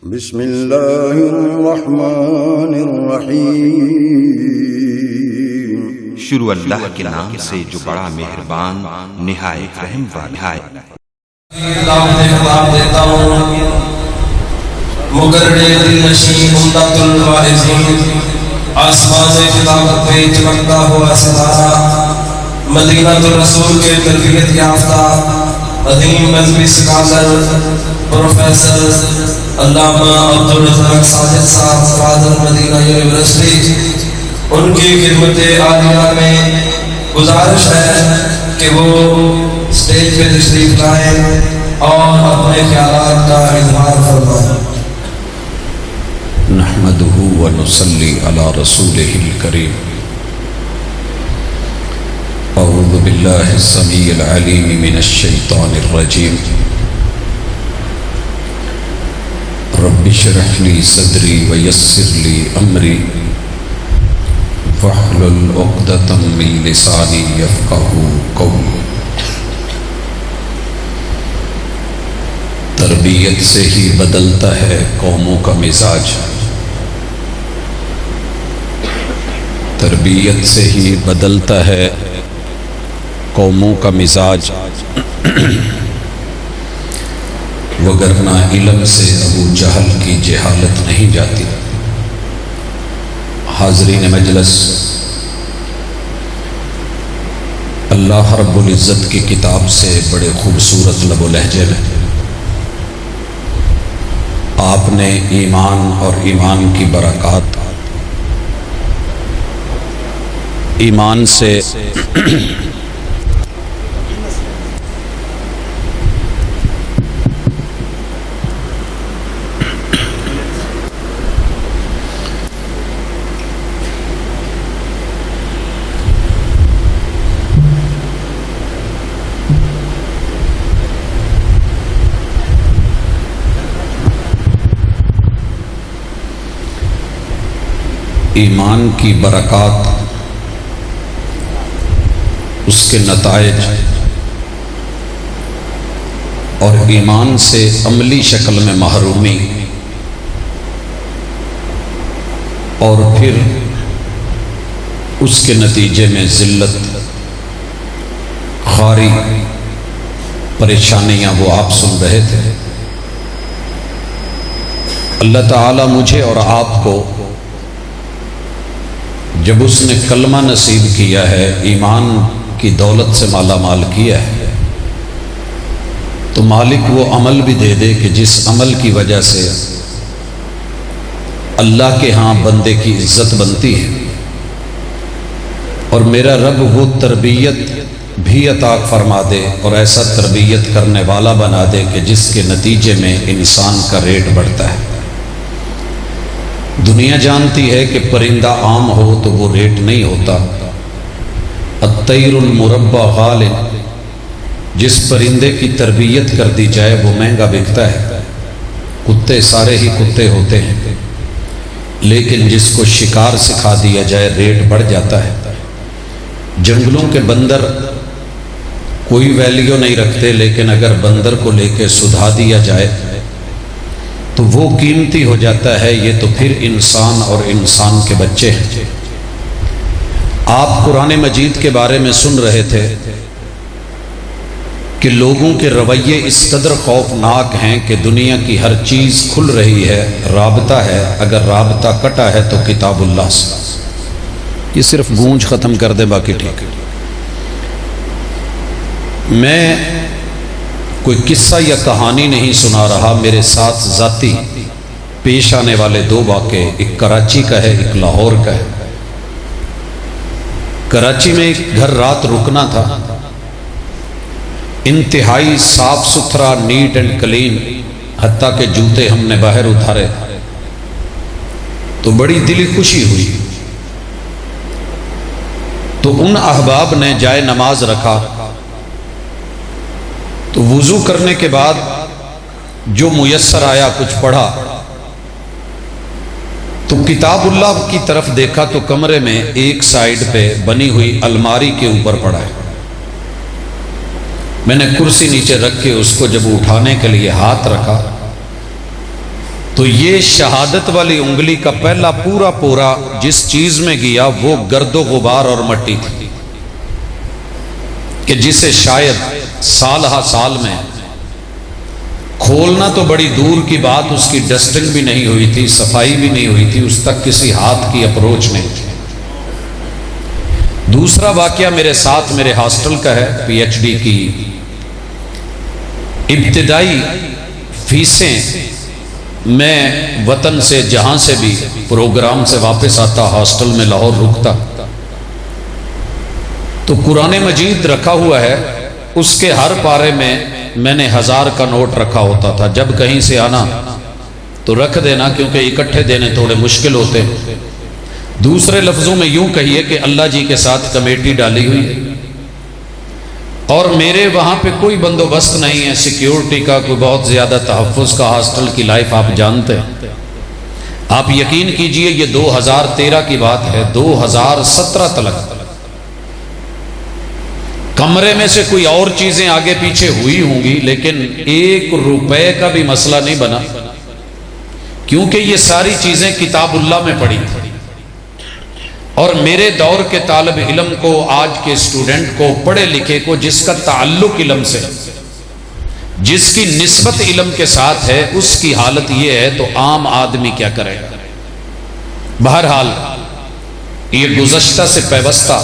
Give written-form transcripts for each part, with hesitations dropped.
بسم اللہ الرحمن الرحیم۔ شروع اللہ کے نام سے جو بڑا مہربان نہایت رحم والا ہے۔ خطاب دیتا ہوں مقرر دل نشین امدت الواعظین، آسمان سے خطابت پہ چمکتا ہوا ستارہ، مدینہ الرسول کے تربیت یافتہ عظیم مذہبی اسکالر پروفیسر علامہ عبدالرزاق ساجد صاحب فاضل مدینہ یونیورسٹی، ان کی خدمت عالیہ میں گزارش ہے کہ وہ اسٹیج پہ تشریف لائیں اور اپنے خیالات کا اظہار فرمائیں۔ نحمده ونصلي على رسوله الكريم۔ اعوذ بالله السميع العليم من الشيطان الرجيم۔ رب اشرح لي صدري ويسر لي امري واحلل عقدة من لساني يفقهوا قولي۔ تربیت سے ہی بدلتا ہے قوموں کا مزاج، تربیت سے ہی بدلتا ہے قوموں کا مزاج، وگرنہ علم سے ابو جہل کی جہالت نہیں جاتی۔ حاضرین مجلس، اللہ رب العزت کی کتاب سے بڑے خوبصورت لب و لہجے میں آپ نے ایمان اور ایمان کی برکات، ایمان سے ایمان کی برکات، اس کے نتائج اور ایمان سے عملی شکل میں محرومی، اور پھر اس کے نتیجے میں ذلت، خواری، پریشانیاں وہ آپ سن رہے تھے۔ اللہ تعالیٰ مجھے اور آپ کو جب اس نے کلمہ نصیب کیا ہے، ایمان کی دولت سے مالا مال کیا ہے، تو مالک وہ عمل بھی دے دے کہ جس عمل کی وجہ سے اللہ کے ہاں بندے کی عزت بنتی ہے، اور میرا رب وہ تربیت بھی عطا فرما دے اور ایسا تربیت کرنے والا بنا دے کہ جس کے نتیجے میں انسان کا ریٹ بڑھتا ہے۔ دنیا جانتی ہے کہ پرندہ عام ہو تو وہ ریٹ نہیں ہوتا۔ الطیر المربع غال، جس پرندے کی تربیت کر دی جائے وہ مہنگا بکتا ہے۔ کتے سارے ہی کتے ہوتے ہیں، لیکن جس کو شکار سکھا دیا جائے ریٹ بڑھ جاتا ہے۔ جنگلوں کے بندر کوئی ویلیو نہیں رکھتے، لیکن اگر بندر کو لے کے سدھا دیا جائے تو وہ قیمتی ہو جاتا ہے۔ یہ تو پھر انسان اور انسان کے بچے ہیں۔ آپ قرآن مجید کے بارے میں سن رہے تھے کہ لوگوں کے رویے اس قدر خوفناک ہیں کہ دنیا کی ہر چیز کھل رہی ہے، رابطہ ہے، اگر رابطہ کٹا ہے تو کتاب اللہ سے۔ یہ صرف گونج ختم کر دے، باقی ٹھیک ہے۔ میں کوئی قصہ یا کہانی نہیں سنا رہا، میرے ساتھ ذاتی پیش آنے والے دو واقعے، ایک کراچی کا ہے، ایک لاہور کا ہے۔ کراچی میں ایک گھر رات رکنا تھا، انتہائی صاف ستھرا، نیٹ اینڈ کلین، حتیٰ کہ جوتے ہم نے باہر اتارے تو بڑی دلی خوشی ہوئی۔ تو ان احباب نے جائے نماز رکھا، تو وضو کرنے کے بعد جو میسر آیا کچھ پڑھا، تو کتاب اللہ کی طرف دیکھا تو کمرے میں ایک سائیڈ پہ بنی ہوئی الماری کے اوپر پڑا ہے۔ میں نے کرسی نیچے رکھ کے اس کو جب اٹھانے کے لیے ہاتھ رکھا تو یہ شہادت والی انگلی کا پہلا پورا پورا جس چیز میں گیا وہ گرد و غبار اور مٹی تھی، کہ جسے شاید سال ہا سال میں کھولنا تو بڑی دور کی بات، اس کی ڈسٹنگ بھی نہیں ہوئی تھی، صفائی بھی نہیں ہوئی تھی، اس تک کسی ہاتھ کی اپروچ نہیں تھی۔ دوسرا واقعہ میرے ساتھ میرے ہاسٹل کا ہے، پی ایچ ڈی کی ابتدائی فیسیں میں وطن سے جہاں سے بھی پروگرام سے واپس آتا ہاسٹل میں لاہور رکتا تو قرآن مجید رکھا ہوا ہے، اس کے ہر پارے میں نے 1000 کا نوٹ رکھا ہوتا تھا۔ جب کہیں سے آنا تو رکھ دینا، کیونکہ اکٹھے دینے تھوڑے مشکل ہوتے۔ دوسرے لفظوں میں یوں کہیے کہ اللہ جی کے ساتھ کمیٹی ڈالی ہوئی ہے، اور میرے وہاں پہ کوئی بندوبست نہیں ہے سیکیورٹی کا، کوئی بہت زیادہ تحفظ کا۔ ہاسٹل کی لائف آپ جانتے ہیں، آپ یقین کیجئے یہ 2013 کی بات ہے، 2017 تلک کمرے میں سے کوئی اور چیزیں آگے پیچھے ہوئی ہوں گی، لیکن 1 روپے کا بھی مسئلہ نہیں بنا، کیونکہ یہ ساری چیزیں کتاب اللہ میں پڑھی تھی۔ اور میرے دور کے طالب علم کو، آج کے اسٹوڈنٹ کو، پڑھے لکھے کو، جس کا تعلق علم سے، جس کی نسبت علم کے ساتھ ہے، اس کی حالت یہ ہے تو عام آدمی کیا کرے؟ بہرحال یہ گزشتہ سے پیوستہ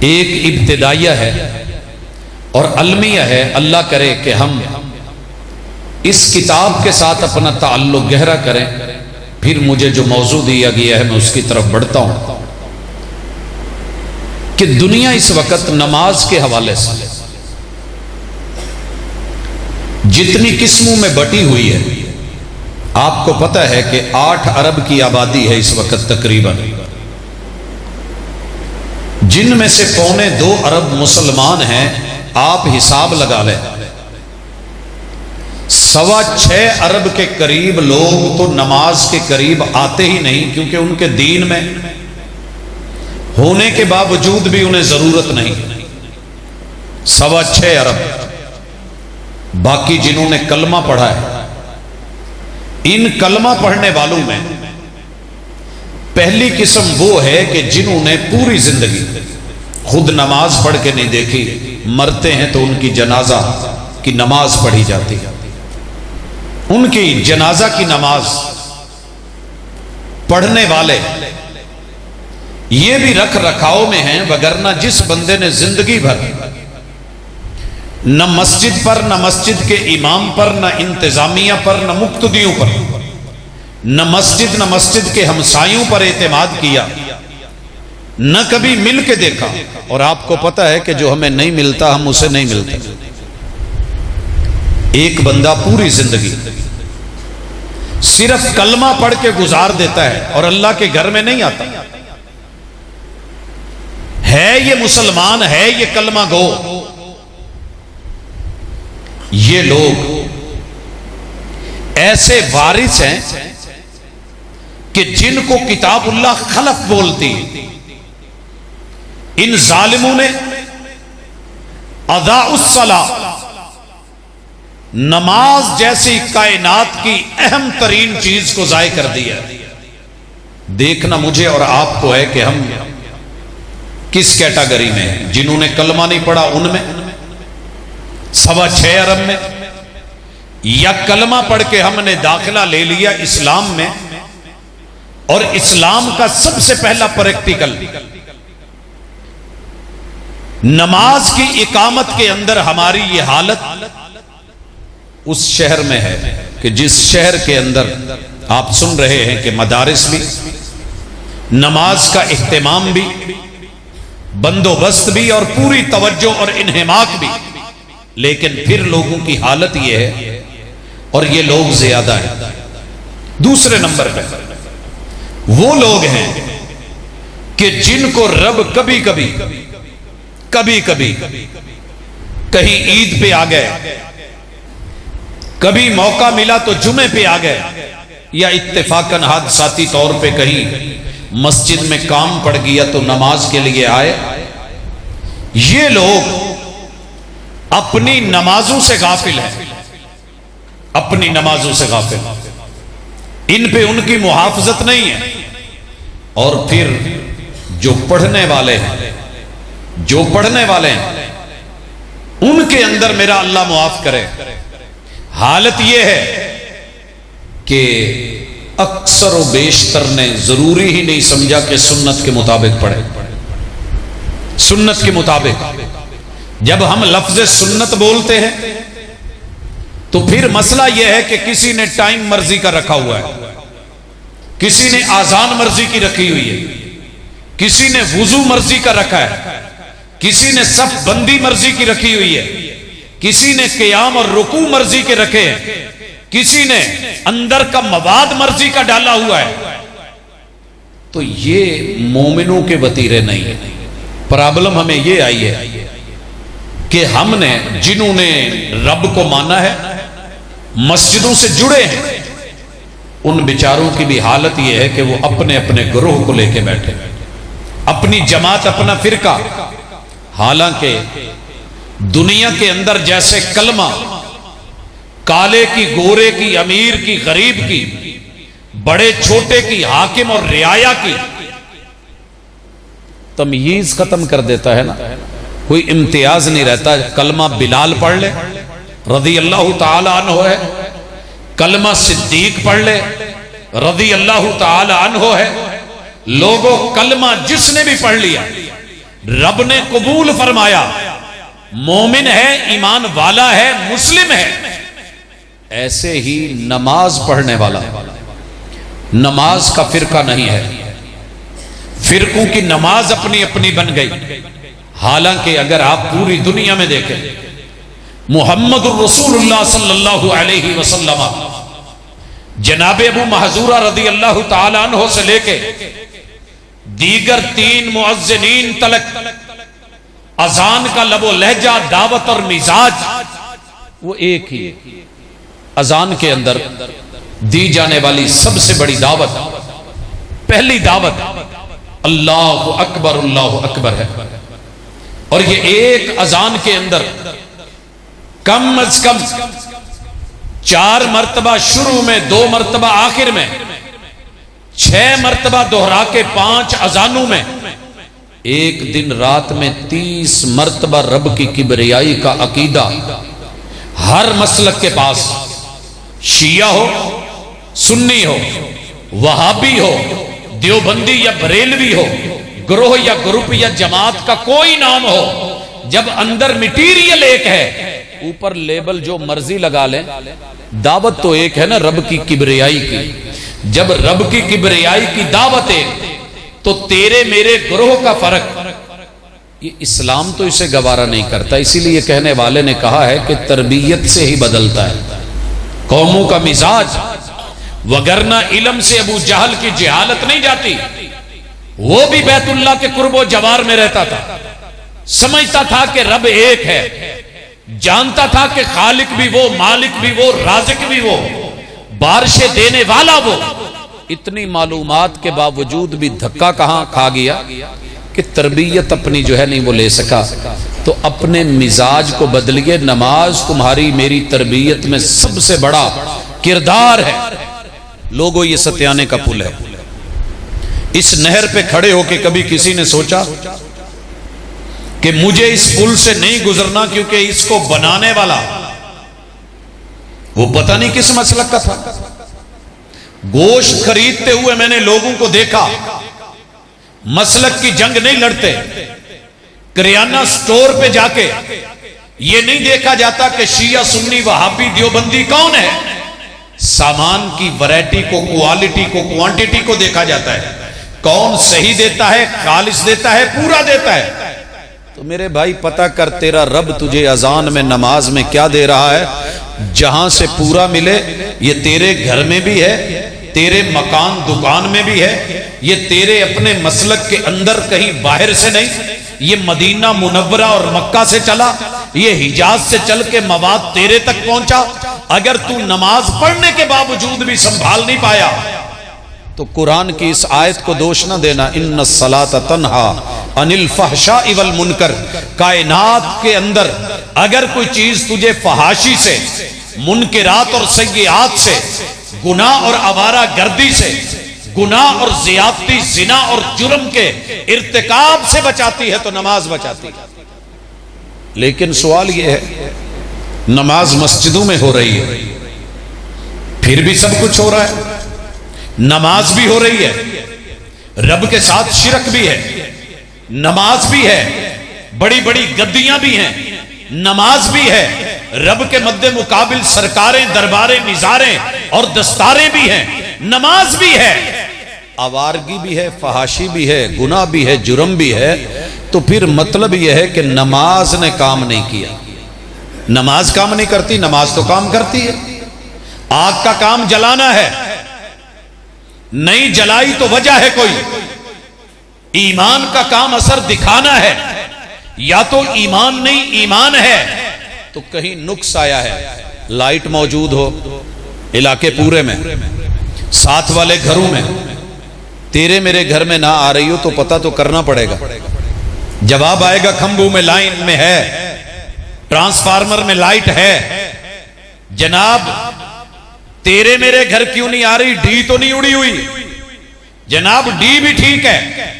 ایک ابتدائیہ ہے اور المیہ ہے۔ اللہ کرے کہ ہم اس کتاب کے ساتھ اپنا تعلق گہرا کریں۔ پھر مجھے جو موضوع دیا گیا ہے میں اس کی طرف بڑھتا ہوں کہ دنیا اس وقت نماز کے حوالے سے جتنی قسموں میں بٹی ہوئی ہے، آپ کو پتہ ہے کہ 8 ارب کی آبادی ہے اس وقت تقریباً، جن میں سے 2.25 ارب مسلمان ہیں۔ آپ حساب لگا لیں، 6.25 ارب کے قریب لوگ تو نماز کے قریب آتے ہی نہیں، کیونکہ ان کے دین میں ہونے کے باوجود بھی انہیں ضرورت نہیں۔ 6.25 ارب۔ باقی جنہوں نے کلمہ پڑھا ہے، ان کلمہ پڑھنے والوں میں پہلی قسم وہ ہے کہ جنہوں نے پوری زندگی خود نماز پڑھ کے نہیں دیکھی، مرتے ہیں تو ان کی جنازہ کی نماز پڑھی جاتی ہے، ان کی جنازہ کی نماز پڑھنے والے یہ بھی رکھ رکھاؤ میں ہیں، وگرنہ جس بندے نے زندگی بھر نہ مسجد پر، نہ مسجد کے امام پر، نہ انتظامیہ پر، نہ مقتدیوں پر، نہ مسجد کے ہمسایوں پر اعتماد کیا، نہ کبھی مل کے دیکھا، اور آپ کو پتہ ہے کہ جو ہمیں نہیں ملتا ہم اسے نہیں ملتے۔ ایک بندہ پوری زندگی صرف کلمہ پڑھ کے گزار دیتا ہے اور اللہ کے گھر میں نہیں آتا، ہے یہ مسلمان، ہے یہ کلمہ گو۔ یہ لوگ ایسے وارث ہیں کہ جن کو کتاب اللہ خلف بولتی۔ ان ظالموں نے اضاعوا الصلاۃ، نماز جیسی کائنات کی اہم ترین چیز کو ضائع کر دیا۔ دیکھنا مجھے اور آپ کو ہے کہ ہم کس کیٹاگری میں ہیں۔ جنہوں نے کلمہ نہیں پڑھا ان میں، 6.25 ارب میں، یا کلمہ پڑھ کے ہم نے داخلہ لے لیا اسلام میں، اور اسلام کا سب سے پہلا پریکٹیکل نماز کی اقامت کے اندر ہماری یہ حالت اس شہر میں ہے کہ جس شہر کے اندر آپ سن رہے ہیں کہ مدارس بھی، نماز کا اہتمام بھی، بندوبست بھی، اور پوری توجہ اور انہماک بھی، لیکن پھر لوگوں کی حالت یہ ہے، اور یہ لوگ زیادہ ہیں۔ دوسرے نمبر پہ وہ لوگ ہیں کہ جن کو رب کبھی کبھی کہیں عید پہ آ گئے، کبھی موقع ملا تو جمعے پہ آ گئے، یا اتفاقاً حادثاتی طور پہ کہیں مسجد میں کام پڑ گیا تو نماز کے لیے آئے۔ یہ لوگ اپنی نمازوں سے غافل ہیں، اپنی نمازوں سے غافل۔ ان پہ ان کی محافظت نہیں ہے. اور پھر جو پڑھنے والے ہیں ان کے اندر میرا اللہ معاف کرے حالت یہ ہے کہ اکثر و بیشتر نے ضروری ہی نہیں سمجھا کہ سنت کے مطابق پڑھے. سنت کے مطابق جب ہم لفظ سنت بولتے ہیں تو پھر مسئلہ یہ ہے کہ کسی نے ٹائم مرضی کا رکھا ہوا ہے, کسی نے آذان مرضی کی رکھی ہوئی ہے, کسی نے وضو مرضی کا رکھا ہے, کسی نے صف بندی مرضی کی رکھی ہوئی ہے, کسی نے قیام اور رکوع مرضی کے رکھے ہیں, کسی نے اندر کا مواد مرضی کا ڈالا ہوا ہے. تو یہ مومنوں کے وتیرے نہیں ہیں. پرابلم ہمیں یہ آئی ہے کہ ہم نے جنہوں نے رب کو مانا ہے, مسجدوں سے جڑے ہیں, ان بیچاروں کی بھی حالت یہ ہے کہ وہ اپنے اپنے گروہ کو لے کے بیٹھے, اپنی جماعت, اپنا فرقہ. حالانکہ دنیا کے اندر جیسے کلمہ کالے کی, گورے کی, امیر کی, غریب کی, بڑے چھوٹے کی, حاکم اور رعایا کی تمییز ختم کر دیتا ہے نا, کوئی امتیاز نہیں رہتا. کلمہ بلال پڑھ لے رضی اللہ تعالی عنہ ہے, کلمہ صدیق پڑھ لے رضی اللہ تعالی عنہ ہے. لوگوں کلمہ جس نے بھی پڑھ لیا رب نے قبول فرمایا, مومن ہے, ایمان والا ہے, مسلم ہے. ایسے ہی نماز پڑھنے والا نماز کا فرقہ نہیں ہے. فرقوں کی نماز اپنی اپنی بن گئی. حالانکہ اگر آپ پوری دنیا میں دیکھیں, محمد الرسول اللہ صلی اللہ علیہ وسلم جناب ابو محذورہ رضی اللہ تعالی عنہ سے لے کے دیگر 3 مؤذنین تلک اذان کا لب و لہجہ, دعوت اور مزاج وہ ایک ہی. اذان کے اندر دی جانے والی سب سے بڑی دعوت, پہلی دعوت اللہ اکبر ہے. اور یہ ایک اذان کے اندر کم از کم 4 مرتبہ شروع میں, 2 مرتبہ آخر میں, 6 مرتبہ دہرا کے 5 اذانوں میں, ایک دن رات میں 30 مرتبہ رب کی کبریائی کا عقیدہ ہر مسلک کے پاس, شیعہ ہو, سنی ہو, وہابی ہو, دیوبندی یا بریلوی ہو, گروہ یا گروپ یا جماعت کا کوئی نام ہو, جب اندر میٹیریل ایک ہے, اوپر لیبل جو مرضی لگا لیں, دعوت تو ایک ہے نا رب کی کبریائی کی. جب رب کی کبریائی کی دعوت ایک تو تیرے میرے گروہ کا فرق, یہ اسلام تو اسے گوارا نہیں کرتا. اسی لیے کہنے والے نے کہا ہے کہ تربیت سے ہی بدلتا ہے قوموں کا مزاج, وگرنہ علم سے ابو جہل کی جہالت نہیں جاتی. وہ بھی بیت اللہ کے قرب و جوار میں رہتا تھا, سمجھتا تھا کہ رب ایک ہے, جانتا تھا کہ خالق بھی وہ, مالک بھی وہ, رازق بھی وہ, بارشیں دینے والا وہ. اتنی معلومات کے باوجود بھی دھکا کہاں کھا گیا کہ تربیت اپنی جو ہے نہیں وہ لے سکا. تو اپنے مزاج کو بدلیے. نماز تمہاری میری تربیت میں سب سے بڑا کردار ہے. لوگوں یہ ستیانے کا پل ہے. اس نہر پہ کھڑے ہو کے کبھی کسی نے سوچا کہ مجھے اس پل سے نہیں گزرنا کیونکہ اس کو بنانے والا وہ پتہ نہیں کس مسلک کا تھا. گوشت خریدتے ہوئے میں نے لوگوں کو دیکھا, مسلک کی جنگ نہیں لڑتے. کریانہ سٹور پہ جا کے یہ نہیں دیکھا جاتا کہ شیعہ, سنی, وہابی, دیوبندی کون ہے. سامان کی ویرائٹی کو, کوالٹی کو, کوانٹٹی کو دیکھا جاتا ہے. کون صحیح دیتا ہے, خالص دیتا ہے, پورا دیتا ہے. تو میرے بھائی پتہ کر تیرا رب تجھے اذان میں, نماز میں کیا دے رہا ہے. جہاں سے پورا ملے یہ تیرے گھر میں بھی ہے, تیرے مکان دکان میں بھی ہے, یہ تیرے اپنے مسلک کے اندر کہیں باہر سے نہیں. یہ مدینہ منورہ اور مکہ سے چلا, یہ حجاز سے چل کے مواد تیرے تک پہنچا. اگر تو نماز پڑھنے کے باوجود بھی سنبھال نہیں پایا تو قرآن کی اس آیت کو دوش نہ دینا, ان الصلاۃ تنہا عن الفحشاء والمنکر. کائنات کے اندر اگر کوئی چیز تجھے فحاشی سے, منکرات اور سیئات سے، گناہ اور آوارہ گردی سے، گناہ اور زیادتی، زنا اور جرم کے ارتکاب سے بچاتی ہے تو نماز بچاتی ہے۔ لیکن سوال یہ ہے، نماز مسجدوں میں ہو رہی ہے، پھر بھی سب کچھ ہو رہا ہے، نماز بھی ہو رہی ہے، رب کے ساتھ شرک بھی ہے، نماز بھی ہے، بڑی بڑی گدیاں بھی ہیں، نماز بھی ہے، رب کے مد مقابل سرکاریں، درباریں، نظاریں اور دستاریں بھی ہیں، نماز بھی ہے، آوارگی بھی ہے، فحاشی بھی ہے، گناہ بھی ہے، جرم بھی ہے، تو پھر مطلب یہ ہے کہ نماز نے کام نہیں کیا۔ نماز کام نہیں کرتی، نماز تو کام کرتی ہے۔ آگ کا کام جلانا ہے، نہیں جلائی تو وجہ ہے کوئی۔ ایمان کا کام اثر دکھانا ہے، یا تو ایمان نہیں ایمان ہے تو کہیں نقص آیا ہے۔ لائٹ موجود ہو علاقے پورے میں، ساتھ والے گھروں میں، تیرے میرے گھر میں نہ آ رہی ہو تو پتہ تو کرنا پڑے گا۔ جواب آئے گا کھمبوں میں لائن میں ہے، ٹرانسفارمر میں لائٹ ہے، جناب تیرے میرے گھر کیوں نہیں آ رہی؟ ڈی تو نہیں اڑی ہوئی؟ جناب ڈی بھی ٹھیک ہے،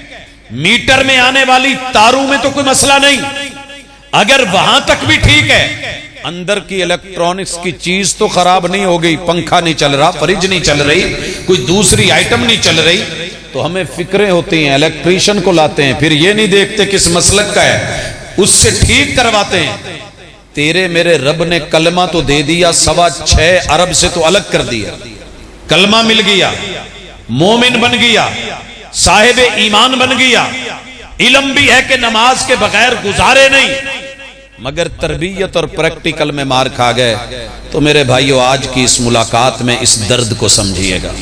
میٹر میں آنے والی تاروں میں تو کوئی مسئلہ نہیں، اگر وہاں تک بھی ٹھیک ہے، اندر کی الیکٹرانکس کی چیز تو خراب نہیں ہو گئی، پنکھا نہیں چل رہا، فریج نہیں چل رہی، کوئی دوسری آئٹم نہیں چل رہی، تو ہمیں فکریں ہوتی ہیں، الیکٹریشن کو لاتے ہیں، پھر یہ نہیں دیکھتے کس مسلک کا ہے، اس سے ٹھیک کرواتے ہیں۔ تیرے میرے رب نے کلمہ تو دے دیا، 6.25 ارب سے تو الگ کر دیا، کلمہ مل گیا، مومن بن گیا، صاحب ایمان بن گیا، علم بھی ہے کہ نماز کے بغیر گزارے نہیں، مگر تربیت اور پریکٹیکل میں مار کھا گئے۔ تو میرے بھائیو، آج کی اس ملاقات میں اس درد کو سمجھیے گا۔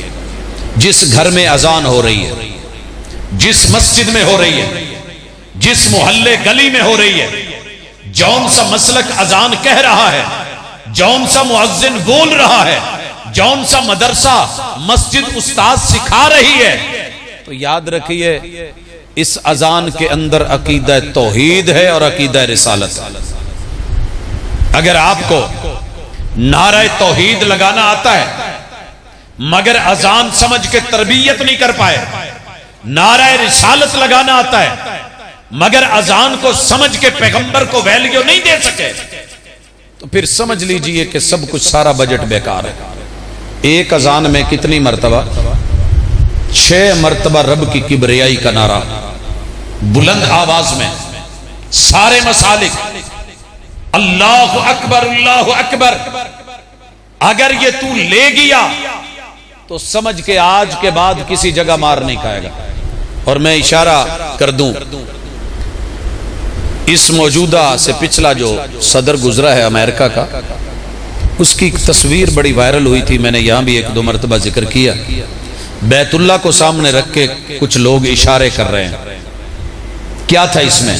جس گھر میں اذان ہو رہی ہے، جس مسجد میں ہو رہی ہے، جس محلے گلی میں ہو رہی ہے، جون سا مسلک اذان کہہ رہا ہے، جون سا مؤذن بول رہا ہے، جون سا مدرسہ مسجد استاد سکھا رہی ہے، تو یاد رکھیے اس اذان کے اندر عقیدہ توحید ہے اور عقیدہ رسالت ہے۔ اگر آپ کو نعرہ توحید لگانا آتا ہے مگر اذان سمجھ کے تربیت نہیں کر پائے، نعرہ رسالت لگانا آتا ہے مگر اذان کو سمجھ کے پیغمبر کو ویلیو نہیں دے سکے، تو پھر سمجھ لیجئے کہ سب کچھ سارا بجٹ بیکار ہے۔ ایک اذان میں کتنی مرتبہ؟ 6 مرتبہ رب کی کبریائی کا نعرہ، بلند آواز میں، سارے مسالک، اللہ اکبر اللہ اکبر۔ اگر یہ تو لے گیا تو سمجھ کے آج کے بعد کسی جگہ مار نہیں کھائے گا۔ اور میں اشارہ کر دوں، اس موجودہ سے پچھلا جو صدر گزرا ہے امریکہ کا، اس کی ایک تصویر بڑی وائرل ہوئی تھی، میں نے یہاں بھی 1-2 مرتبہ ذکر کیا۔ بیت اللہ کو سامنے رکھ کے کچھ لوگ اشارے کر رہے ہیں۔ کیا تھا اس میں؟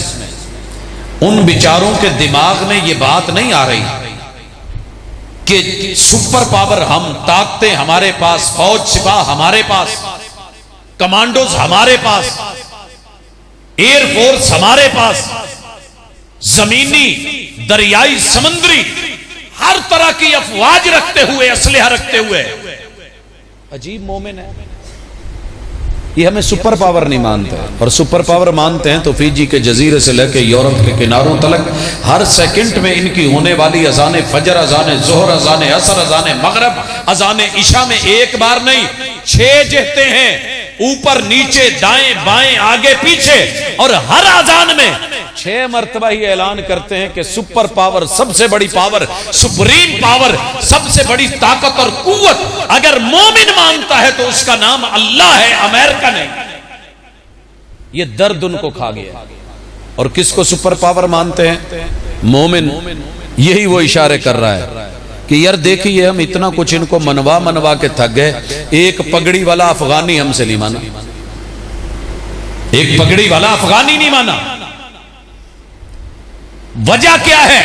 ان بیچاروں کے دماغ میں یہ بات نہیں آ رہی کہ سپر پاور ہم، طاقتیں ہمارے پاس، فوج سپاہ ہمارے پاس، کمانڈوز ہمارے پاس، ایئر فورس ہمارے پاس، زمینی، دریائی، سمندری، ہر طرح کی افواج رکھتے ہوئے، اسلحہ رکھتے ہوئے، عجیب مومن ہے۔ یہ ہمیں سپر پاور نہیں مانتے، اور سپر پاور مانتے ہیں تو فیجی کے جزیرے سے لے کے یورپ کے کناروں تلک ہر سیکنڈ میں ان کی ہونے والی اذان فجر، اذان ظہر، اذان عصر، اذان مغرب، اذان عشاء میں ایک بار نہیں 6 جہتے ہیں، اوپر نیچے دائیں بائیں آگے پیچھے، اور ہر اذان میں 6 مرتبہ ہی اعلان کرتے ہیں کہ سپر پاور، سب سے بڑی پاور، سپریم پاور، سب سے بڑی طاقت اور قوت اگر مومن مانتا ہے تو اس کا نام اللہ ہے، امریکہ نہیں۔ یہ درد ان کو کھا گیا۔ اور کس کو سپر پاور مانتے ہیں؟ مومن۔ یہی وہ اشارے کر رہا ہے کہ یار دیکھیے، ہم اتنا کچھ ان کو منوا کے تھک گئے، ایک پگڑی والا افغانی ہم سے نہیں مانا، ایک پگڑی والا افغانی نہیں مانا۔ وجہ کیا ہے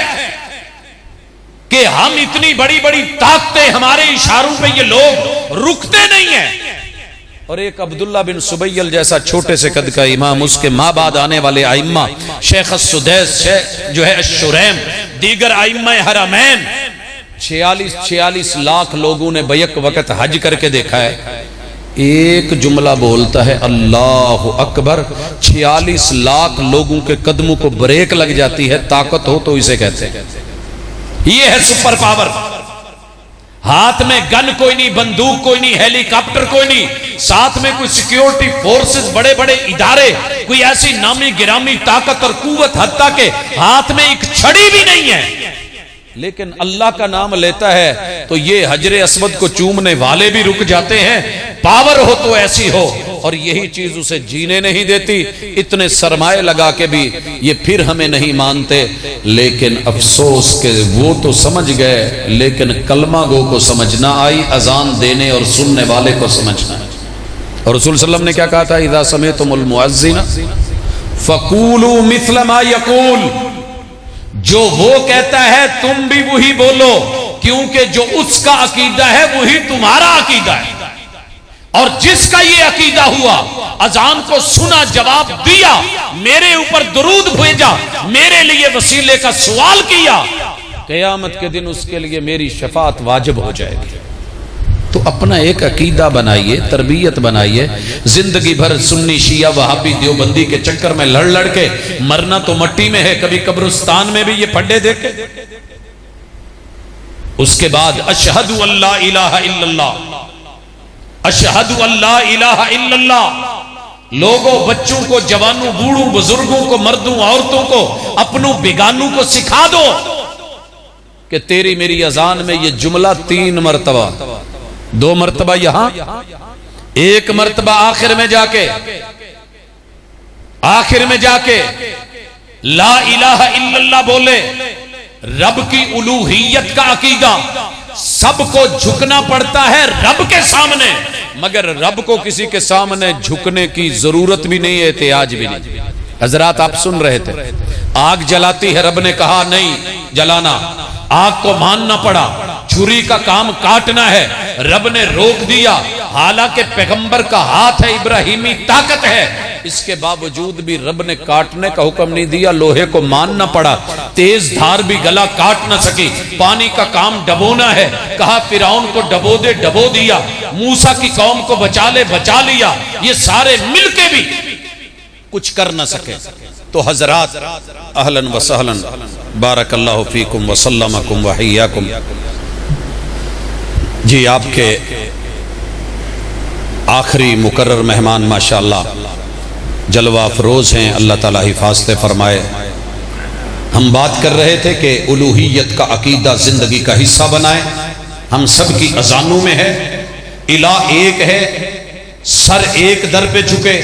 کہ ہم اتنی بڑی بڑی طاقتیں، ہمارے اشاروں پہ یہ لوگ رکتے نہیں ہیں۔ اور ایک عبداللہ بن سبیل جیسا چھوٹے سے قد کا امام، اس کے ماں بعد آنے والے ائمہ، شیخ السدیس، شیخ جو ہے الشریم، دیگر ائمہ حرمین، 46 لاکھ لوگوں نے بیک وقت حج کر کے دیکھا ہے، ایک جملہ بولتا ہے اللہ اکبر، 46 لاکھ لوگوں کے قدموں کو بریک لگ جاتی ہے، طاقت ہو تو اسے کہتے ہیں۔ یہ ہے سپر پاور۔ ہاتھ میں گن کوئی نہیں، بندوق کوئی نہیں، ہیلی کاپٹر کوئی نہیں، ساتھ میں کوئی سیکیورٹی فورسز، بڑے بڑے ادارے، کوئی ایسی نامی گرامی طاقت اور قوت، حتیٰ کہ ہاتھ میں ایک چھڑی بھی نہیں ہے، لیکن اللہ کا نام لیتا ہے تو یہ حجر اسود کو چومنے والے بھی رک جاتے ہیں۔ پاور ہو تو ایسی ہو، اور یہی چیز اسے جینے نہیں دیتی۔ اتنے سرمائے لگا کے بھی یہ پھر ہمیں نہیں مانتے، لیکن افسوس کہ وہ تو سمجھ گئے، لیکن کلمہ گو کو سمجھنا آئی، اذان دینے اور سننے والے کو سمجھنا ہے۔ اور رسول صلی اللہ علیہ وسلم نے کیا کہا تھا؟ اذا سمعتم المؤذن فقولوا مثل ما يقول، جو وہ کہتا ہے تم بھی وہی بولو، کیونکہ جو اس کا عقیدہ ہے وہی تمہارا عقیدہ ہے، اور جس کا یہ عقیدہ ہوا، اذان کو سنا، جواب دیا، میرے اوپر درود بھیجا، میرے لیے وسیلے کا سوال کیا، قیامت کے دن اس کے لیے میری شفاعت واجب ہو جائے گی۔ تو اپنا ایک عقیدہ بنائیے، تربیت بنائیے۔ زندگی بھر سنی شیعہ وہابی دیوبندی کے چکر میں لڑ لڑ کے مرنا تو مٹی میں ہے، کبھی قبرستان میں بھی یہ پھڈے دیکھے۔ اس کے بعد اشہد ان لا الہ الا اللہ، اشہد ان لا الہ الا اللہ۔ لوگوں، بچوں کو، جوانوں، بوڑھوں، بزرگوں کو، مردوں، عورتوں کو، اپنوں بیگانوں کو سکھا دو کہ تیری میری اذان میں یہ جملہ 3 مرتبہ، 2 مرتبہ یہاں، 1 مرتبہ آخر میں جا کے لا الہ الا اللہ بولے۔ رب کی الوہیت کا عقیدہ، سب کو جھکنا پڑتا ہے رب کے سامنے، مگر رب کو کسی کے سامنے جھکنے کی ضرورت بھی نہیں ہے، احتیاج بھی نہیں۔ حضرات آپ سن رہے تھے، آگ جلاتی ہے، رب نے کہا نہیں جلانا، آگ کو ماننا پڑا، چھری کا کام کاٹنا ہے، رب نے روک دیا، حالانکہ پیغمبر کا ہاتھ ہے، ابراہیمی طاقت ہے، اس کے باوجود بھی رب نے کاٹنے کا حکم نہیں دیا، لوہے کو ماننا پڑا، تیز دھار بھی گلا کاٹ نہ سکی، پانی کا کام ڈبونا ہے، کہا فرعون کو ڈبو دے، ڈبو دیا، موسیٰ کی قوم کو بچا لے، بچا لیا، یہ سارے مل کے بھی کچھ کر نہ سکے۔ تو حضرات اہلاً و سہلاً، بارک اللہ فیکم وسلمکم وحیاکم۔ جی آپ کے آخری مقرر مہمان ماشاءاللہ جلوہ افروز ہیں، اللہ تعالیٰ حفاظت فرمائے۔ ہم بات کر رہے تھے کہ الوہیت کا عقیدہ زندگی کا حصہ بنائیں۔ ہم سب کی اذانوں میں ہے، الہ ایک ہے، سر ایک در پہ جھکے،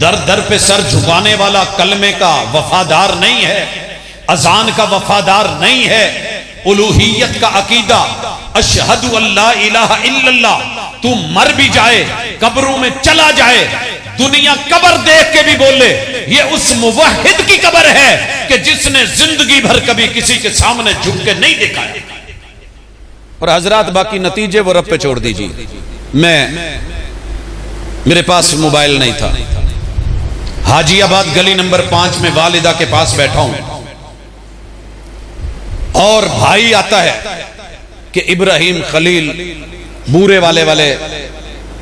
در در پہ سر جھکانے والا کلمے کا وفادار نہیں ہے، اذان کا وفادار نہیں ہے۔ الوہیت کا عقیدہ، اشہد ان لا الہ الا اللہ، تو مر بھی جائے، قبروں میں چلا جائے، دنیا قبر دیکھ کے بھی بولے یہ اس موحد کی قبر ہے کہ جس نے زندگی بھر کبھی کسی کے سامنے جھک کے نہیں دیکھا ہے۔ اور حضرات باقی نتیجے وہ رب پہ چھوڑ دیجیے۔ میرے پاس موبائل نہیں تھا، حاجی آباد گلی نمبر 5 میں والدہ کے پاس بیٹھا ہوں، اور بھائی آتا ہے کہ ابراہیم خلیل بورے والے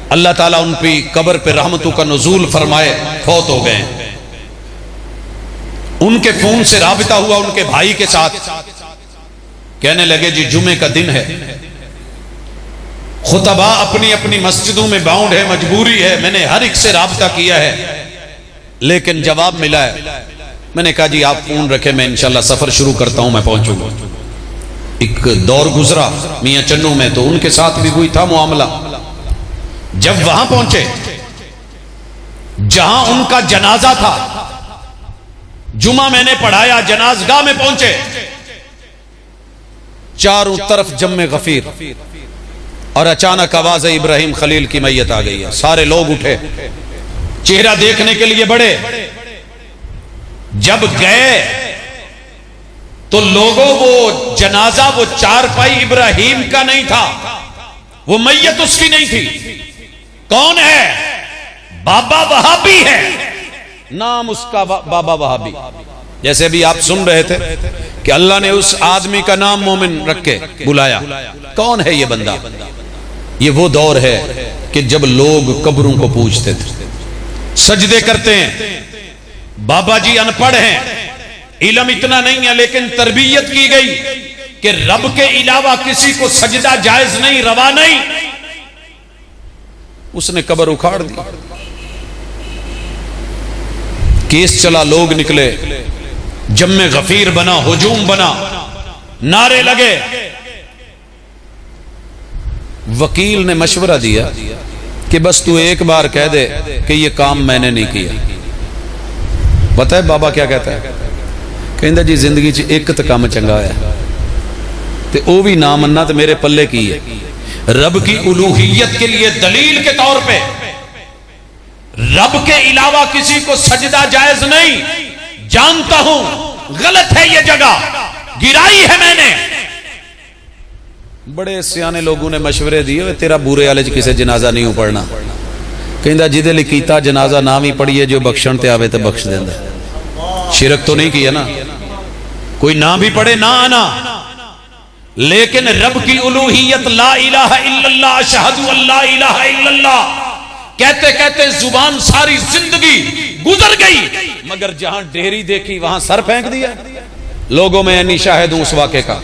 اللہ تعالیٰ ان پہ قبر پہ رحمتوں کا نزول فرمائے، فوت ہو گئے۔ ان کے فون سے رابطہ ہوا ان کے بھائی کے ساتھ، کہنے لگے جی جمعے کا دن ہے، خطبہ اپنی اپنی مسجدوں میں باؤنڈ ہے، مجبوری ہے، میں نے ہر ایک سے رابطہ کیا ہے لیکن جواب ملا ہے۔ میں نے کہا جی آپ فون رکھے، میں انشاءاللہ سفر شروع کرتا ہوں، میں پہنچوں گا۔ ایک دور گزرا میاں چنو میں، تو ان کے ساتھ بھی وہی تھا معاملہ۔ جب وہاں پہنچے جہاں ان کا جنازہ تھا، جمعہ میں نے پڑھایا، جنازگاہ میں پہنچے، چاروں طرف جم غفیر، اور اچانک آواز ابراہیم خلیل کی میت آ گئی ہے۔ سارے لوگ اٹھے، چہرہ دیکھنے کے لیے بڑھے۔ جب گئے تو لوگوں وہ جنازہ، وہ چارپائی ابراہیم کا نہیں تھا، وہ میت اس کی نہیں تھی۔ کون ہے؟ بابا وہابی ہے، نام اس کا بابا وہابی۔ جیسے بھی آپ سن رہے تھے کہ اللہ نے اس آدمی کا نام مومن رکھ کے بلایا. کون ہے یہ بندہ؟ یہ وہ دور ہے کہ جب لوگ قبروں کو پوجتے تھے، سجدے کرتے ہیں. بابا جی ان پڑھ ہیں، علم اتنا نہیں ہے، لیکن تربیت کی گئی کہ رب کے علاوہ کسی کو سجدہ جائز نہیں، روا نہیں. اس نے قبر اکھاڑ دی، کیس چلا، لوگ نکلے، جمع غفیر بنا، ہجوم بنا، نعرے لگے. وکیل نے مشورہ دیا کہ بس تو ایک بار کہہ دے کہ یہ کام میں نے نہیں کیا. پتہ ہے بابا کیا کہتا ہے؟ کہندا جی زندگی چ ایک تو کام چنگا ہے تے او بھی نہ مننا تے میرے پلے کی ہے. رب کی الوہیت کے لیے دلیل کے طور پہ رب کے علاوہ کسی کو سجدہ جائز نہیں. جانتا ہوں غلط ہے یہ جگہ، گرائی ہے میں نے. بڑے سیانے لوگوں نے مشورے دیے، تیرا بورے والے کسے جنازہ نہیں پڑھنا. کہندا جدے لئی کیتا جنازہ نام ہی پڑھیے، جو بخشن تے آوے تے بخش دیندا. شرک تو نہیں کیا نا، کوئی نام بھی پڑھے نہ آنا. لیکن رب کی الوہیت، لا الہ الا اللہ، اشہد ان لا الہ الا اللہ کہتے کہتے زبان ساری زندگی گزر گئی، مگر جہاں ڈھیری دیکھی وہاں سر پھینک دیا. لوگوں میں انی شاہد ہوں اس واقعے کا.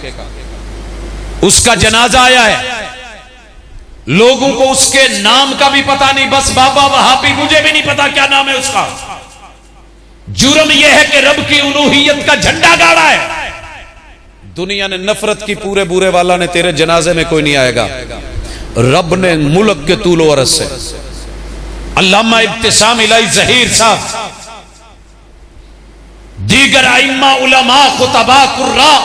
اس کا جنازہ آیا ہے، لوگوں کو اس کے نام کا بھی پتہ نہیں، بس بابا وہابی، مجھے بھی نہیں پتا کیا نام ہے اس کا. جرم یہ ہے کہ رب کی الوہیت کا جھنڈا گاڑا ہے. دنیا نے نفرت کی، پورے بورے والا نے تیرے جنازے میں کوئی نہیں آئے گا. رب نے ملک کے طول و عرض سے، علامہ ابتسام الہی ظہیر صاحب، دیگر ائمہ علماء خطباء قراء،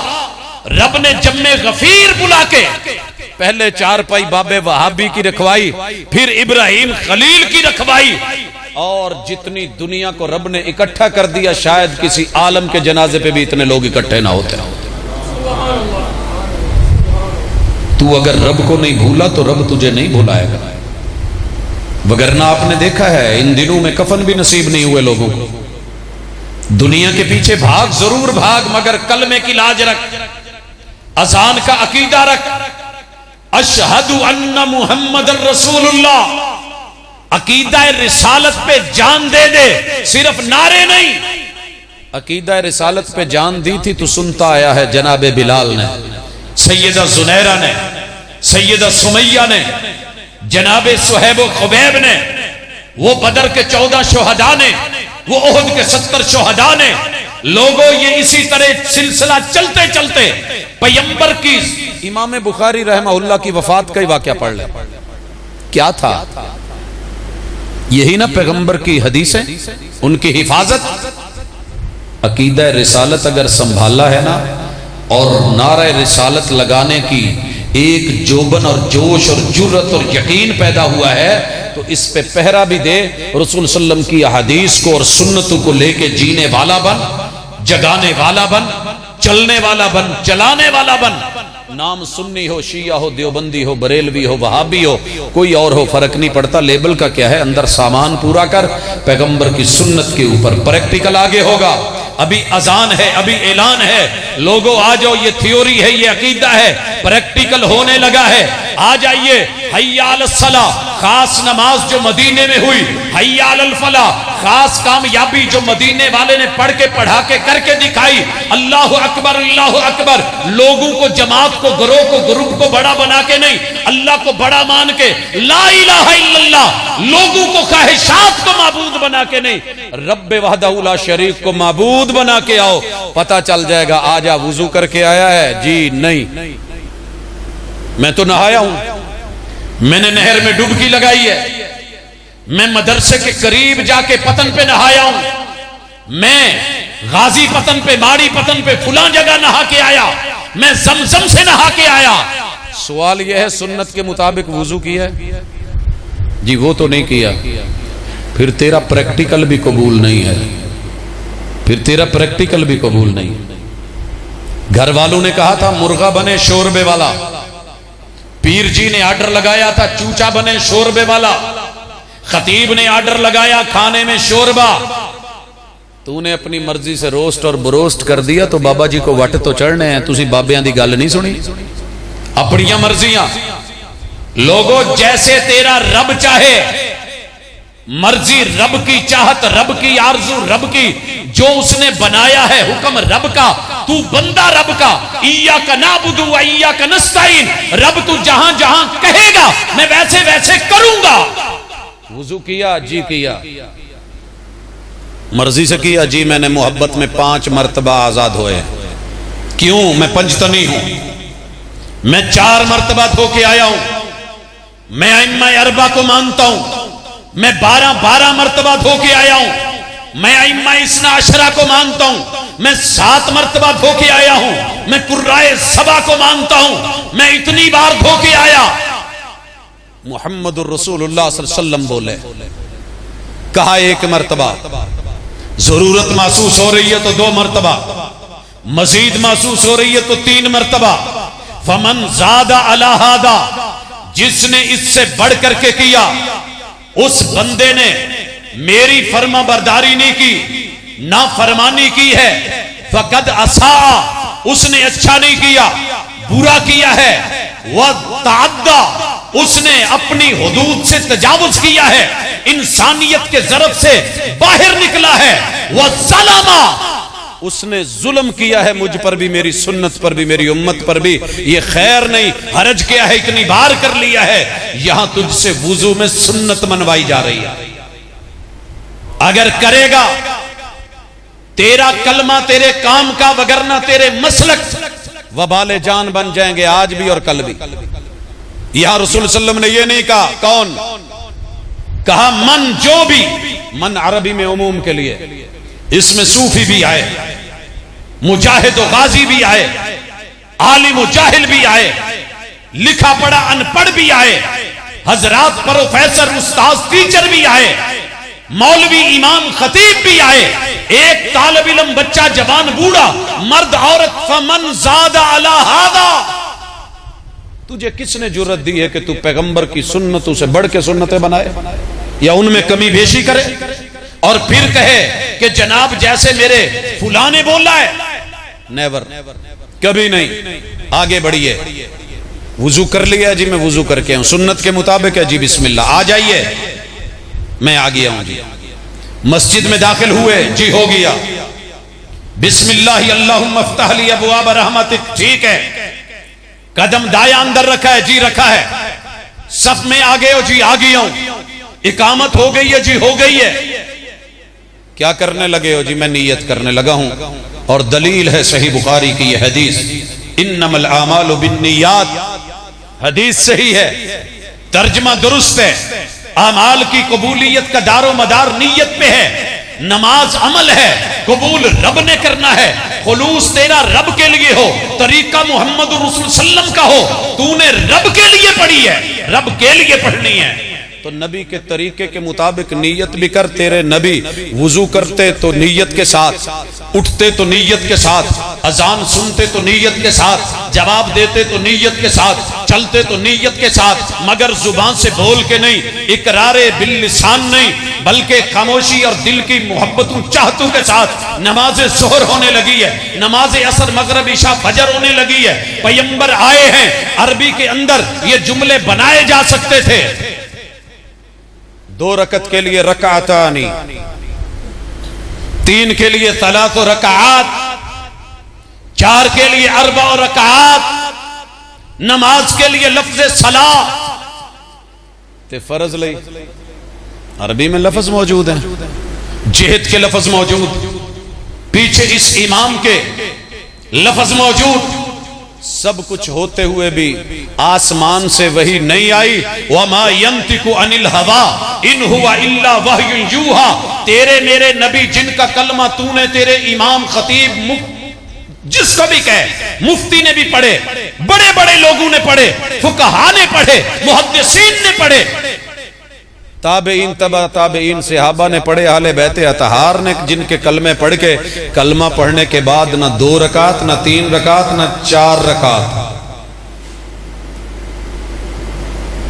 رب نے جمع غفیر بلا کے پہلے چار پائی بابے وہابی کی رکھوائی، پھر ابراہیم خلیل کی رکھوائی، اور جتنی دنیا کو رب نے اکٹھا کر دیا، شاید کسی عالم کے جنازے پہ بھی اتنے لوگ اکٹھے نہ ہوتے. تو اگر رب کو نہیں بھولا تو رب تجھے نہیں بھولائے گا. وگرنہ آپ نے دیکھا ہے ان دنوں میں کفن بھی نصیب نہیں ہوئے لوگوں کو. دنیا کے پیچھے بھاگ ضرور بھاگ، مگر کلمے کی لاج رکھ، اذان کا عقیدہ رکھ، اشہد ان محمد رسول اللہ، عقیدہ رسالت پہ جان دے دے، صرف نعرے نہیں. عقیدہ رسالت پہ جان دی تھی تو سنتا آیا ہے جناب بلال نے، سیدہ زنیرہ نے، سیدہ سمیہ نے، جناب صہیب و خبیب نے، وہ بدر کے 14 شہداء نے، وہ احد کے 70 شہداء نے. لوگوں یہ اسی طرح سلسلہ چلتے چلتے پیغمبر کی، امام بخاری رحمہ اللہ کی وفات کا ہی واقعہ پڑھ لیں. کیا تھا؟ یہی نا پیغمبر کی حدیثیں، ان کی حفاظت. عقیدہ رسالت اگر سنبھالا ہے نا، اور نعرہ رسالت لگانے کی ایک جوبن اور جوش اور جرت اور یقین پیدا ہوا ہے، تو اس پہ پہرا بھی دے. رسول صلی اللہ علیہ وسلم کی احادیث کو اور سنتوں کو لے کے جینے والا بن، جگانے والا بن، چلنے والا بن، چلانے والا بن. نام سنی ہو، شیعہ ہو، دیوبندی ہو، بریلوی ہو، وہابی ہو، کوئی اور ہو، فرق نہیں پڑتا. لیبل کا کیا ہے؟ اندر سامان پورا کر. پیغمبر کی سنت کے اوپر پریکٹیکل آگے ہوگا. ابھی اذان ہے، ابھی اعلان ہے، لوگوں آ جاؤ، یہ تھیوری ہے، یہ عقیدہ ہے، پریکٹیکل ہونے لگا ہے. آ جائیے. حی علی الصلاۃ، خاص نماز جو مدینے میں ہوئی. حی علی الفلاح، خاص کامیابی جو مدینے والے نے پڑھ کے پڑھا کے کر کے دکھائی. اللہ اکبر، اللہ اکبر. لوگوں کو، جماعت کو، گروہ کو، گروپ کو بڑا بنا کے نہیں، اللہ کو بڑا مان کے. لا الہ الا اللہ. لوگوں کو خواہشات کو معبود بنا کے نہیں، رب وحدہ لا شریک کو معبود بنا کے آؤ. پتہ چل جائے گا. آجا وضو کر کے آیا ہے؟ جی نہیں، میں تو نہایا ہوں، میں نے نہر میں ڈبکی لگائی ہے، میں مدرسے کے قریب جا کے پتن پہ نہایا ہوں، میں غازی پتن پہ، ماڑی پتن پہ، فلاں جگہ نہا کے آیا، میں زمزم سے نہا کے آیا. سوال یہ ہے سنت کے مطابق وضو کیا ہے؟ جی وہ تو نہیں کیا. پھر تیرا پریکٹیکل بھی قبول نہیں ہے، پھر تیرا پریکٹیکل بھی قبول نہیں. گھر والوں نے کہا تھا مرغا بنے شوربے والا، پیر جی نے آرڈر لگایا تھا چوچا بنے شوربے والا، خطیب نے آرڈر لگایا کھانے میں شوربا. تو نے اپنی مرضی سے روسٹ اور بروسٹ کر دیا تو بابا جی کو وٹ تو چڑھنے ہیں. تسی بابیاں دی گل نہیں سنی. اپنی مرضیاں لوگوں جیسے تیرا رب چاہے, مرضی رب کی, چاہت رب کی, آرزو رب کی, جو اس نے بنایا ہے حکم رب کا, تو بندہ رب کا. ایاک نعبد و ایاک نستعین, رب تو جہاں جہاں کہے گا میں ویسے ویسے کروں گا. وضو کیا جی کیا, مرضی سے کیا جی میں نے محبت میں 5 مرتبہ آزاد ہوئے. کیوں؟ میں پنجتنی ہوں, میں 4 مرتبہ دھو کے آیا ہوں, میں ائمہ اربعہ کو مانتا ہوں, میں 12 مرتبہ دھو کے آیا ہوں, میں ائمہ اثنا عشرہ کو مانتا ہوں, میں 7 مرتبہ دھو کے آیا ہوں, میں قرائے سبع کو مانتا ہوں, میں اتنی بار دھو کے آیا. محمد الرسول اللہ صلی اللہ علیہ وسلم بولے, کہا 1 مرتبہ, ضرورت محسوس ہو رہی ہے تو 2 مرتبہ, مزید محسوس ہو رہی ہے تو 3 مرتبہ. فمن زاد علی ھذا, جس نے اس سے بڑھ کر کے کیا, اس بندے نے میری فرما برداری نہیں کی, نافرمانی کی ہے. فقد عصا, اس نے اچھا نہیں کیا, برا کیا ہے. وتعدى, اس نے اپنی حدود سے تجاوز کیا ہے, انسانیت کے ضرب سے باہر نکلا ہے. وظلم, اس نے ظلم کیا ہے مجھ پر بھی, میری سنت پر بھی, میری امت پر بھی. یہ خیر نہیں, حرج کیا ہے, اتنی بار کر لیا ہے. یہاں تجھ سے وضو میں سنت منوائی جا رہی ہے. اگر کرے گا تیرا کلمہ تیرے کام کا, وگرنہ تیرے مسلک وبال جان بن جائیں گے آج بھی اور کل بھی. یہاں رسول صلی اللہ علیہ وسلم نے یہ نہیں کہا, کون کہا؟ من, جو بھی. من عربی میں عموم کے لیے, اس میں صوفی بھی آئے, مجاہد و غازی بھی آئے, عالم و جاہل بھی آئے, لکھا پڑھا ان پڑھ بھی آئے, حضرات پروفیسر استاذ ٹیچر بھی آئے, مولوی امام خطیب بھی آئے, ایک طالب علم بچہ جوان بوڑھا مرد عورت. فمن زاد علی ھذا, تجھے کس نے جرت دی ہے کہ تو پیغمبر کی سنتوں سے بڑھ کے سنتیں بنائے یا ان میں کمی بیشی کرے اور پھر کہے کہ جناب جیسے میرے فلاں نے بولا ہے؟ نیور, کبھی نہیں. آگے بڑھیے. وضو کر لیا جی, میں وضو کر کے ہوں, سنت کے مطابق ہے جی, بسم اللہ, آ جائیے, میں آ گیا ہوں جی. مسجد میں داخل ہوئے جی, ہو گیا, بسم اللہ اللہم افتح لی ابواب رحمتک, ٹھیک ہے. قدم دایا اندر رکھا ہے جی, رکھا ہے. صف میں آ گئے ہو جی, آ گیا ہوں. اقامت ہو گئی ہے جی, ہو گئی ہے. کیا کرنے لگے ہو جی؟ میں نیت کرنے لگا ہوں. اور دلیل ہے صحیح بخاری کی یہ حدیث, انما الاعمال بالنیات, حدیث صحیح ہے, ترجمہ درست ہے. اعمال کی قبولیت کا دار و مدار نیت پہ ہے. نماز عمل ہے, قبول رب نے کرنا ہے. خلوص تیرا رب کے لیے ہو, طریقہ محمد رسول صلی اللہ علیہ وسلم کا ہو, تو نے رب کے لیے پڑھی ہے, رب کے لیے پڑھنی ہے. تو نبی کے طریقے کے مطابق نیت بھی کر. تیرے نبی وضو کرتے تو نیت کے ساتھ, اٹھتے تو نیت کے ساتھ, اذان سنتے تو نیت کے ساتھ, جواب دیتے تو نیت کے ساتھ, چلتے تو نیت کے ساتھ, مگر زبان سے بول کے نہیں, اقرار باللسان نہیں, بلکہ خاموشی اور دل کی محبتوں چاہتوں کے ساتھ. نماز ظہر ہونے لگی ہے, نماز عصر مغرب عشاء فجر ہونے لگی ہے. پیغمبر آئے ہیں, عربی کے اندر یہ جملے بنائے جا سکتے تھے. 2 رکعت کے لیے رکعتانی, 3 کے لیے 3 رکعات, 4 کے لیے 4 رکعات. نماز کے لیے لفظ صلاۃ تے فرض لئی عربی میں لفظ موجود ہیں, جہد کے لفظ موجود, پیچھے اس امام کے لفظ موجود. سب کچھ ہوتے ہوئے بھی آسمان سے وحی نہیں آئی. وَمَا يَنْتِقُ عَنِ الْهَوَىٰ إِنْ هُوَ إِلَّا وَحْيٌ يُوحَىٰ. تیرے میرے نبی جن کا کلمہ تو نے, تیرے امام خطیب جس کو بھی کہے, مفتی نے بھی پڑھے, بڑے بڑے لوگوں نے پڑھے, فقہا نے پڑھے, محدثین نے پڑھے, تابعین تبع تابعین صحابہ نے پڑھے, اہل بیت اطہار نے جن کے کلمے پڑھ کے, کلمہ پڑھنے کے بعد نہ 2 رکعت, نہ 3 رکعت, نہ 4 رکعت,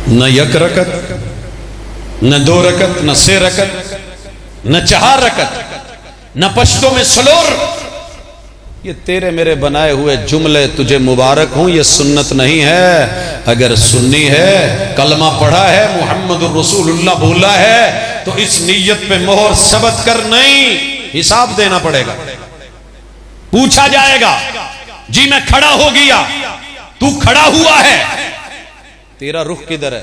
نہ 1 رکعت, نہ 2 رکعت, نہ 6 رکعت, نہ 4 رکعت, نہ پشتوں میں سلور. یہ تیرے میرے بنائے ہوئے جملے تجھے مبارک ہوں، یہ سنت نہیں ہے. اگر سنی ہے، کلمہ پڑھا ہے، محمد الرسول اللہ بولا ہے، تو اس نیت پہ مہر ثبت کر. نہیں، حساب دینا پڑے گا، پوچھا جائے گا. جی میں کھڑا ہو گیا، تو کھڑا ہوا ہے، تیرا رخ کدھر ہے؟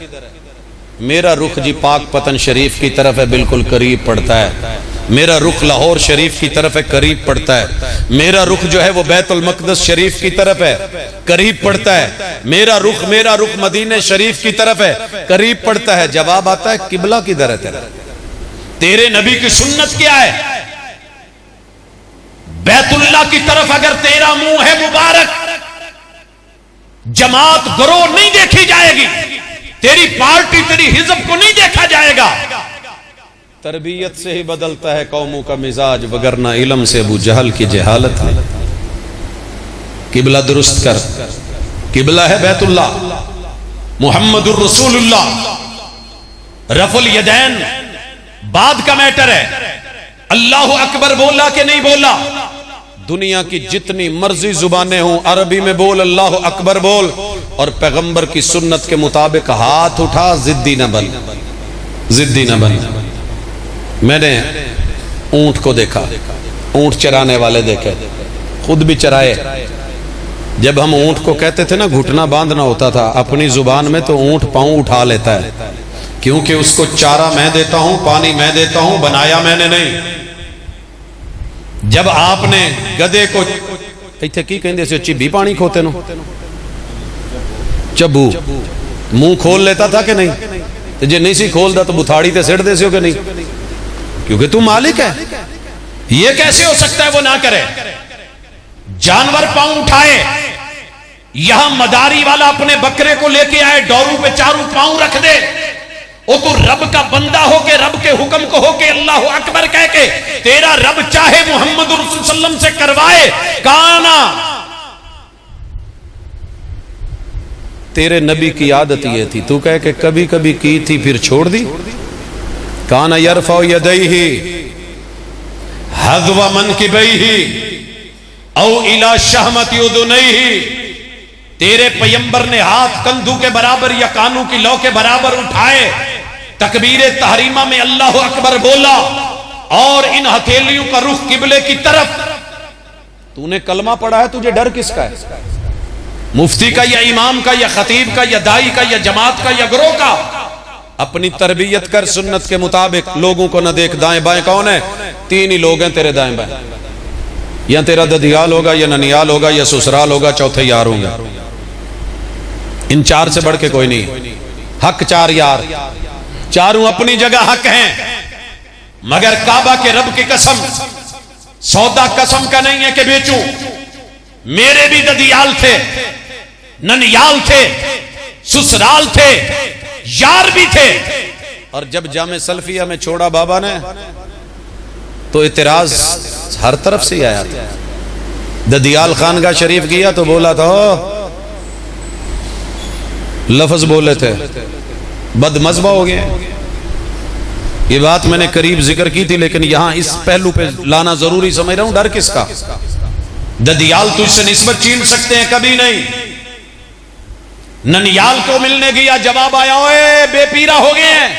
میرا رخ جی پاک پتن شریف کی طرف ہے، بالکل قریب پڑتا ہے. میرا رخ لاہور شریف کی طرف ہے، قریب پڑتا ہے. میرا رخ جو ہے وہ بیت المقدس شریف کی طرف ہے، قریب پڑتا ہے. میرا رخ مدینہ شریف کی طرف ہے، قریب پڑتا ہے. جواب آتا ہے قبلہ کدھر ہے تیرا؟ تیرے نبی کی سنت کیا ہے؟ بیت اللہ کی طرف اگر تیرا منہ ہے مبارک، جماعت گروہ نہیں دیکھی جائے گی، تیری پارٹی تیری حزب کو نہیں دیکھا جائے گا. تربیت سے ہی بدلتا ہے قوموں کا مزاج، وگرنہ علم سے ابو جہل کی جہالت ہے. قبلہ درست کر. قبلہ ہے بیت اللہ، محمد الرسول اللہ. رفع الیدین بعد کا میٹر ہے. اللہ اکبر بولا کہ نہیں بولا؟ دنیا کی جتنی مرضی زبانیں ہوں، عربی میں بول، اللہ اکبر بول، اور پیغمبر کی سنت کے مطابق ہاتھ اٹھا. ضدی نہ بن، ضدی نہ بن. میں نے اونٹ کو دیکھا، اونٹ چرانے والے دیکھے، خود بھی چرائے. جب ہم اونٹ کو کہتے تھے نا گھٹنا باندھنا ہوتا تھا اپنی زبان میں، تو اونٹ پاؤں اٹھا لیتا ہے، کیونکہ اس کو چارہ میں دیتا ہوں، پانی میں دیتا ہوں، بنایا میں نے نہیں. جب آپ نے گدے کو ایتھے کی کہندے سے چبی پانی کھوتے نو، چبو منہ کھول لیتا تھا کہ نہیں؟ تو جے نہیں سی کھول دا تو بتھاڑی تے سٹ دے سی ہو کہ نہیں؟ کیونکہ تو مالک ہے. یہ کیسے ہو سکتا ہے وہ نہ کرے؟ جانور پاؤں اٹھائے. یہاں مداری والا اپنے بکرے کو لے کے آئے، ڈورو پہ چاروں پاؤں رکھ دے. وہ تو رب کا بندہ ہو کے، رب کے حکم کو ہو کے اللہ اکبر کہہ کے، تیرا رب چاہے محمد رسول صلی اللہ علیہ وسلم سے کروائے. کانا تیرے نبی کی عادت یہ تھی، تو کہے کہ کبھی کبھی کی تھی پھر چھوڑ دی. کانا یرفع یدیہ حذو منکبیہ او الی شہمت اذنیہ. تیرے پیمبر نے ہاتھ کندھوں کے برابر یا کانوں کی لو کے برابر اٹھائے، تکبیر تحریمہ میں اللہ اکبر بولا، اور ان ہتھیلیوں کا رخ قبلے کی طرف. تو نے کلمہ پڑھا ہے، تجھے ڈر کس کا ہے؟ مفتی کا یا امام کا یا خطیب کا یا دائی کا یا جماعت کا یا گروہ کا؟ اپنی تربیت کر سنت کے مطابق. لوگوں کو نہ دیکھ دائیں بائیں کون ہے. تین ہی لوگ ہیں تیرے دائیں بائیں، یا تیرا ددیال ہوگا، یا ننیال ہوگا، یا سسرال ہوگا، چوتھے یار ہوں گے. ان چار سے بڑھ کے کوئی نہیں. حق چار یار، چاروں اپنی جگہ حق ہیں، مگر کعبہ کے رب کی قسم، سودا قسم کا نہیں ہے کہ بیچوں. میرے بھی ددیال تھے، ننیال تھے، سسرال تھے، یار بھی تھے. اور جب جامع سلفیہ میں چھوڑا بابا نے تو اعتراض ہر طرف سے آیا تھا. ددیال خانگاہ شریف گیا تو بولا تھا، لفظ بولے تھے، بد مذہبہ ہو گئے. یہ بات میں نے قریب ذکر کی تھی، لیکن یہاں اس پہلو پہ لانا ضروری سمجھ رہا ہوں. ڈر کس کا؟ ددیال تو اس سے نسبت چین سکتے ہیں، کبھی نہیں. ننیال کو ملنے گیا، جواب آیا، اوے بے پیرا ہو گئے ہیں.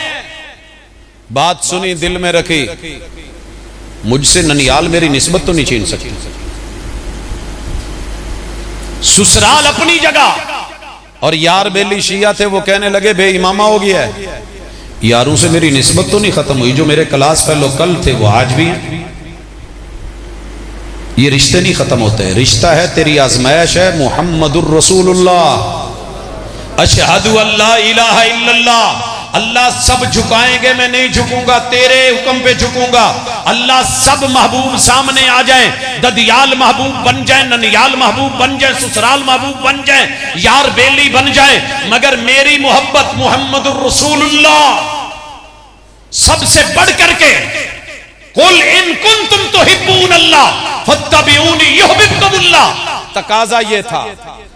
بات سنی، دل میں رکھی، مجھ سے ننیال میری نسبت تو نہیں چھین سکتی. سسرال اپنی جگہ، اور یار بیلی شیعہ تھے، وہ کہنے لگے بے امامہ ہو گیا ہے. یاروں سے میری نسبت تو نہیں ختم ہوئی، جو میرے کلاس فیلو کل تھے وہ آج بھی ہیں. یہ رشتے نہیں ختم ہوتے. رشتہ ہے، تیری آزمائش ہے. محمد الرسول اللہ، اشہد اللہ الہ الا اللہ. اللہ سب جھکائیں گے، میں نہیں جھکوں گا، تیرے حکم پہ جھکوں گا. اللہ سب محبوب سامنے آ جائیں، ددیال محبوب بن جائیں، ننیال محبوب بن جائیں، سسرال محبوب بن جائیں، یار بیلی بن جائیں، مگر میری محبت محمد الرسول اللہ سب سے بڑھ کر کے. قل ان کنتم تحبون اللہ فاتبعونی یحببکم اللہ. تقاضا یہ تھا،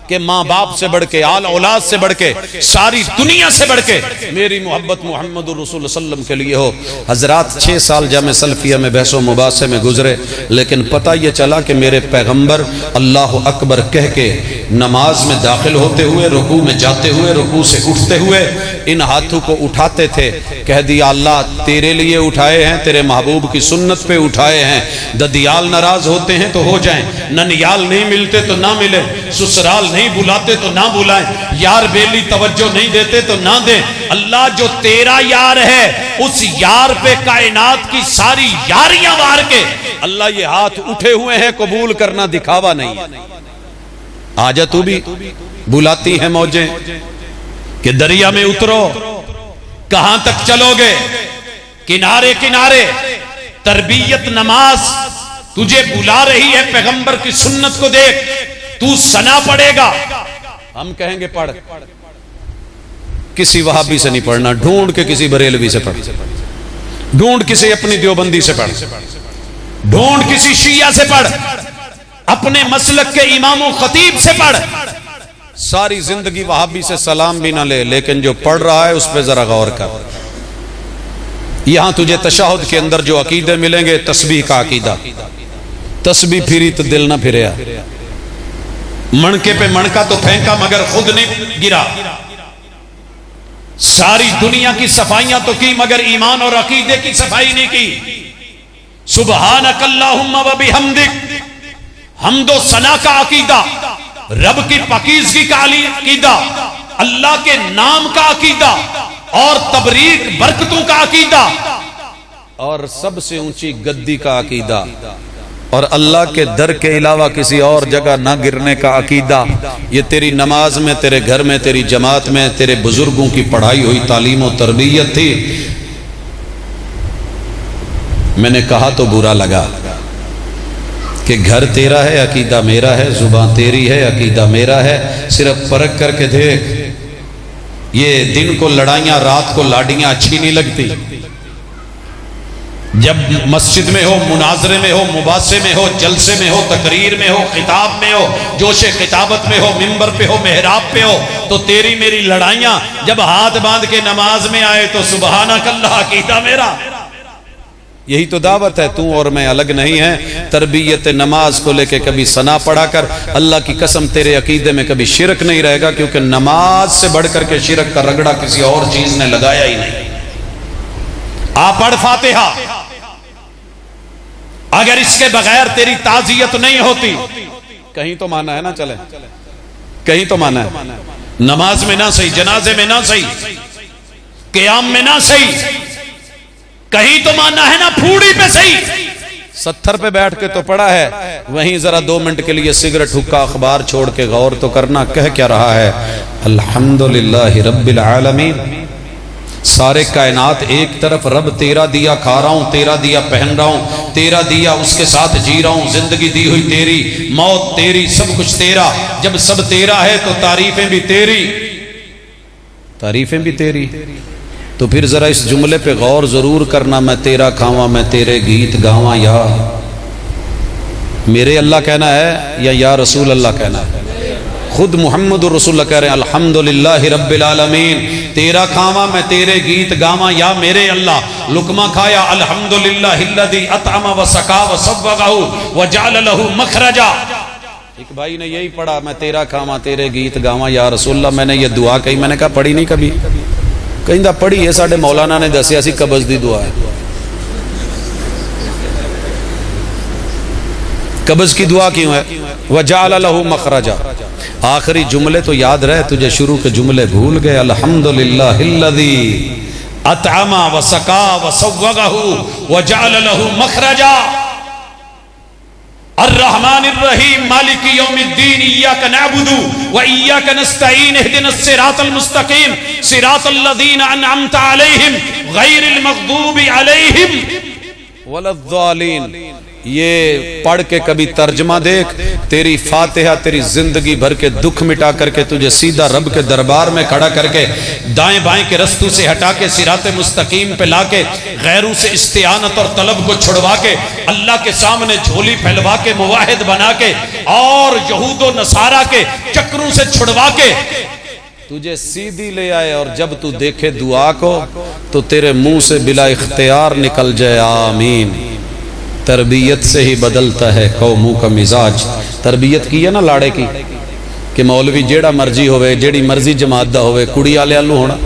کہ ماں باپ سے بڑھ کے، آل اولاد سے بڑھ کے، ساری دنیا سے بڑھ کے میری محبت محمد الرسول صلی اللہ علیہ وسلم کے لیے ہو۔ حضرات 6 سال جامع سلفیہ میں بحث و مباحثے میں گزرے، لیکن پتہ یہ چلا کہ میرے پیغمبر اللہ اکبر کہہ کے نماز میں داخل ہوتے ہوئے، رکوع میں جاتے ہوئے، رکوع سے اٹھتے ہوئے ان ہاتھوں کو اٹھاتے تھے، کہہ دیا اللہ تیرے لیے اٹھائے ہیں، تیرے محبوب کی سنت پہ اٹھائے ہیں۔ ددیال ناراض ہوتے ہیں تو ہو جائیں، ننیال نہیں ملتے تو نہ ملے، سسرال نہیں بلاتے تو نہ بلائیں، یار بیلی توجہ نہیں دیتے تو نہ دیں۔ اللہ جو تیرا یار ہے اس یار پہ کائنات کی ساری یاریاں وار کے اللہ یہ ہاتھ اٹھے ہوئے ہیں، قبول کرنا دکھاوا نہیں۔ آجا تو بھی بلاتی ہیں موجیں کہ دریا میں اترو، کہاں تک چلو گے؟ کنارے کنارے تربیت نماز تجھے بلا رہی ہے، پیغمبر کی سنت کو دیکھ، تو سنا پڑے گا۔ ہم کہیں گے پڑھ، کسی وہابی سے نہیں پڑھنا، ڈھونڈ کے کسی بریلوی سے پڑھ، ڈھونڈ کسی اپنی دیوبندی سے پڑھ، ڈھونڈ کسی شیعہ سے پڑھ، اپنے مسلک کے امام و خطیب سے پڑھ۔ ساری زندگی وہابی سے سلام بھی نہ لے، لیکن جو پڑھ رہا ہے اس پہ ذرا غور کر۔ یہاں تجھے تشہد کے اندر جو عقیدے ملیں گے، تسبیح کا عقیدہ، تسبیح پھری تو دل نہ پھریا، منکے پہ منکا تو پھینکا مگر خود نہیں گرا، ساری دنیا کی صفائیاں تو کی مگر ایمان اور عقیدے کی صفائی نہیں کی۔ سبحانک اللہم و بحمدک، حمد و ثنا کا عقیدہ، رب کی پاکیزگی کا عقیدہ، اللہ کے نام کا عقیدہ اور تبریک برکتوں کا عقیدہ، اور سب سے اونچی گدی کا عقیدہ، اور اللہ کے در کے علاوہ کسی اور جگہ نہ گرنے کا عقیدہ۔ یہ تیری نماز میں، تیرے گھر میں، تیری جماعت میں، تیرے بزرگوں کی پڑھائی ہوئی تعلیم و تربیت تھی۔ میں نے کہا تو برا لگا کہ گھر تیرا ہے، عقیدہ میرا ہے، زبان تیری ہے، عقیدہ میرا ہے، صرف پرکھ کر کے دیکھ۔ یہ دن کو لڑائیاں، رات کو لاڈیاں اچھی نہیں لگتی۔ جب مسجد میں ہو، مناظرے میں ہو، مباحثے میں ہو، جلسے میں ہو، تقریر میں ہو، خطاب میں ہو، جوش خطابت میں ہو، منبر پہ ہو، محراب پہ ہو، تو تیری میری لڑائیاں، جب ہاتھ باندھ کے نماز میں آئے تو سبحانک اللہ عقیدہ میرا۔ یہی تو دعوت ہے، تو اور میں الگ نہیں ہیں۔ تربیت نماز کو لے کے کبھی ثنا پڑھا کر، اللہ کی قسم تیرے عقیدے میں کبھی شرک نہیں رہے گا، کیونکہ نماز سے بڑھ کر کے شرک کا رگڑا کسی اور چیز نے لگایا ہی نہیں۔ آپ پڑھ فاتحہ، اگر اس کے بغیر تیری تعزیت نہیں ہوتی، کہیں تو مانا ہے نا، چلے کہیں تو مانا ہے، نماز میں نہ صحیح، جنازے میں نہ صحیح، قیام میں نہ صحیح، کہیں تو ماننا ہے نا پھوڑی پہ صحیح۔ 70 پہ بیٹھ کے تو پڑا ہے، وہیں ذرا 2 منٹ کے لیے سگریٹ حکا اخبار چھوڑ کے غور تو کرنا، کہہ کیا رہا ہے؟ الحمدللہ رب العالمین۔ سارے کائنات ایک طرف، رب تیرا دیا کھا رہا ہوں، تیرا دیا پہن رہا ہوں، تیرا دیا اس کے ساتھ جی رہا ہوں، زندگی دی ہوئی تیری، موت تیری، سب کچھ تیرا۔ جب سب تیرا ہے تو تعریفیں بھی تیری، تعریفیں بھی تیری۔ تو پھر ذرا اس جملے پہ غور ضرور کرنا، میں تیرا کھاواں، میں تیرے گیت گاواں، یا میرے اللہ کہنا ہے یا رسول اللہ کہنا ہے؟ خود محمد رسول اللہ کہہ رہے ہیں الحمدللہ رب العالمین، تیرا کھاواں میں تیرے گیت گاواں یا میرے اللہ۔ لقمہ کھایا، الحمدللہ الذی اطعم وسقا وصوغہ وجعل لہ مخرجا۔ ایک بھائی نے یہی پڑھا، میں تیرا کھاواں تیرے گیت گاواں یا رسول اللہ۔ میں نے یہ دعا کہی، میں نے کہا پڑھی نہیں کبھی؟ کہیں دا پڑھی ہے، ساڑھے مولانا نے دسیا سی قبض دی دعا ہے۔ قبض کی دعا کیوں ہے؟ وَجَعَلَ لَهُ مَخْرَجًا۔ آخری جملے تو یاد رہے، تجھے شروع کے جملے بھول گئے۔ الحمدللہ الذی اطعم وسقا وصوغہ وجعل لہ مخرجا، الرحمن الرحیم مالک یوم الدین، ایاک نعبد و ایاک نستعین، اہدنا الصراط المستقیم صراط الذین انعمت علیہم غیر المغضوب علیہم ولا الضالین۔ یہ پڑھ کے کبھی ترجمہ دیکھ، تیری فاتحہ تیری زندگی بھر کے دکھ مٹا کر کے تجھے سیدھا رب کے دربار میں کھڑا کر کے دائیں بائیں کے رستوں سے ہٹا کے صراط مستقیم پہ لا کے غیروں سے استعانت اور طلب کو چھڑوا کے اللہ کے سامنے جھولی پھیلوا کے موحد بنا کے اور یہود و نصارہ کے چکروں سے چھڑوا کے تجھے سیدھی لے آئے، اور جب تو دیکھے دعا کو تو تیرے منہ سے بلا اختیار نکل جائے آمین۔ تربیت سے ہی بدلتا ہے قوموں کا مزاج۔ تربیت کی ہے نا لاڑے کی کہ مولوی جیڑا مرضی ہوئے، جیڑی مرضی جماعت دا ہوئے، کڑی آلے آلو ہونا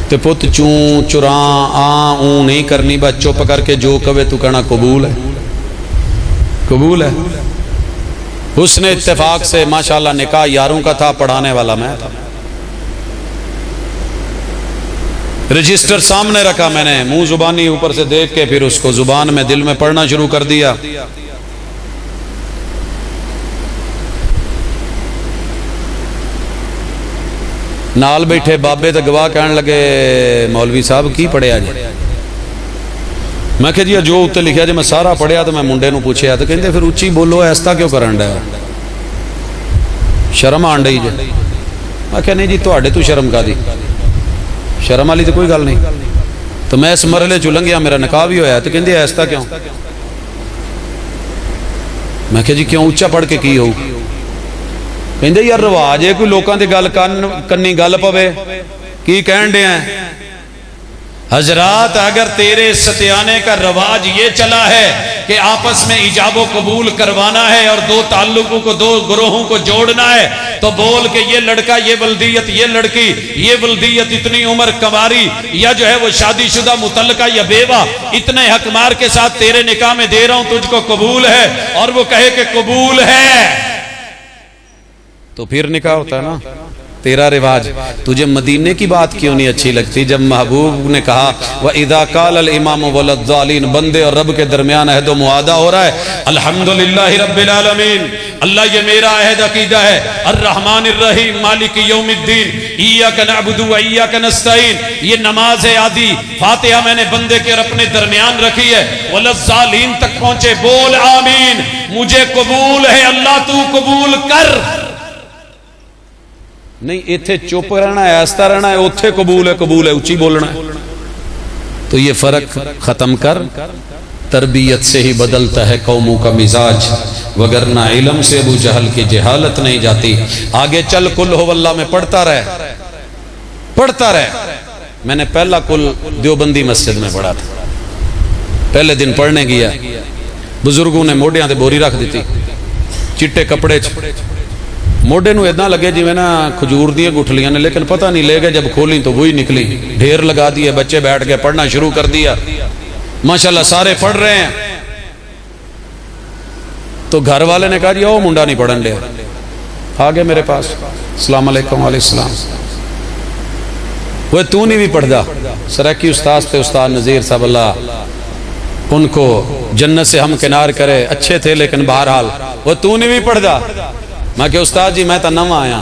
تے پت چون چران آن اون نہیں کرنی، بس چپ کر کے جو کہے تو کہنا قبول ہے، قبول ہے۔ حسن اتفاق سے ماشاءاللہ نکاح یاروں کا تھا، پڑھانے والا میں تھا، رجسٹر سامنے رکھا میں نے، منہ زبانی اوپر سے دیکھ کے پھر اس کو زبان میں دل میں پڑھنا شروع کر دیا۔ نال بیٹھے بابے تے گواہ کہنے لگے مولوی صاحب کی پڑھیا جی؟ میں کہ جی جو اتنے لکھیا جی میں سارا پڑھیا، تو میں منڈے نو پوچھیا تو کہندے پھر اچھی بولو ایسا کیوں کرن ڈے، شرم آن ڈئی جی؟ میں کہ نہیں جی تواڈے تو شرم کا دی، شرم والی تو کوئی گل نہیں۔ تو میں اس مرحلے چ لنگیا، میرا نکاح بھی ہویا، تو کہندے ایسا کیوں؟ میں کہ جی کیوں اچھا پڑھ کے کی ہو؟ کہندے یار رواج ہے کوئی لوکاں دی گل کنی گل پوے، کی کہن ڈے ہیں؟ حضرات اگر تیرے ستیانے کا رواج یہ چلا ہے کہ آپس میں ایجاب و قبول کروانا ہے اور دو تعلقوں کو، دو گروہوں کو جوڑنا ہے، تو بول کہ یہ لڑکا یہ ولدیت، یہ لڑکی یہ ولدیت، اتنی عمر کنواری یا جو ہے وہ شادی شدہ متعلقہ یا بیوہ، اتنے حق مار کے ساتھ تیرے نکاح میں دے رہا ہوں، تجھ کو قبول ہے، اور وہ کہے کہ قبول ہے، تو پھر نکاح ہوتا ہے نا تیرا رواج۔ تجھے مدینے کی بات کیوں نہیں اچھی لگتی جب محبوب نے کہا وَإِذَا قَالَ الْإِمَامُ وَالضَّالِينَ، بندے اور رب کے درمیان عہد و معاہدہ ہو رہا ہے، الحمدللہ رب العالمین، اللہ یہ میرا عہد عقیدہ ہے، الرحمن الرحیم مالک یوم الدین، ایاک نعبد و ایاک نستعین، یہ نماز ہے آدھی، فاتحہ میں نے بندے کے اور اپنے درمیان رکھی ہے، وَالضَّالِينَ تک پہنچے، بول آمین، مجھے قبول ہے، اللہ تو قبول کر۔ نہیں ایتھے چپ رہنا ہے، ایسا رہنا ہے، اوتھے قبول ہے، قبول ہے، اچھی بولنا ہے۔ تو یہ فرق ختم کر، تربیت سے ہی بدلتا ہے قوموں کا مزاج، وگرنہ علم سے ابو جہل کی جہالت نہیں جاتی۔ آگے چل قل ہو اللہ میں پڑھتا رہے، پڑھتا رہے۔ میں نے پہلا قل دیوبندی مسجد میں پڑھا تھا، پہلے دن پڑھنے گیا، بزرگوں نے موڈیاں دے بوری رکھ دیتی، چٹے کپڑے موڈے نو ادنا لگے جی میں نا کھجور دیے گٹھلیاں نے، لیکن پتہ نہیں لے گئے، جب کھولیں تو وہی نکلی، ڈھیر لگا دیے، بچے بیٹھ کے پڑھنا شروع کر دیا، ماشاءاللہ سارے پڑھ رہے ہیں۔ تو گھر والے نے کہا جی او منڈا نہیں پڑھن لے، آگے میرے پاس، السلام علیکم وعلیکم السلام، وہ تو نہیں بھی پڑھدا؟ سرکی استاذ تھے استاد نذیر صاحب، اللہ ان کو جنت سے ہم کنار کرے، اچھے تھے لیکن بہرحال، وہ تو نہیں بھی پڑھدا؟ میں کہ استاد جی میں تا نواں آیا،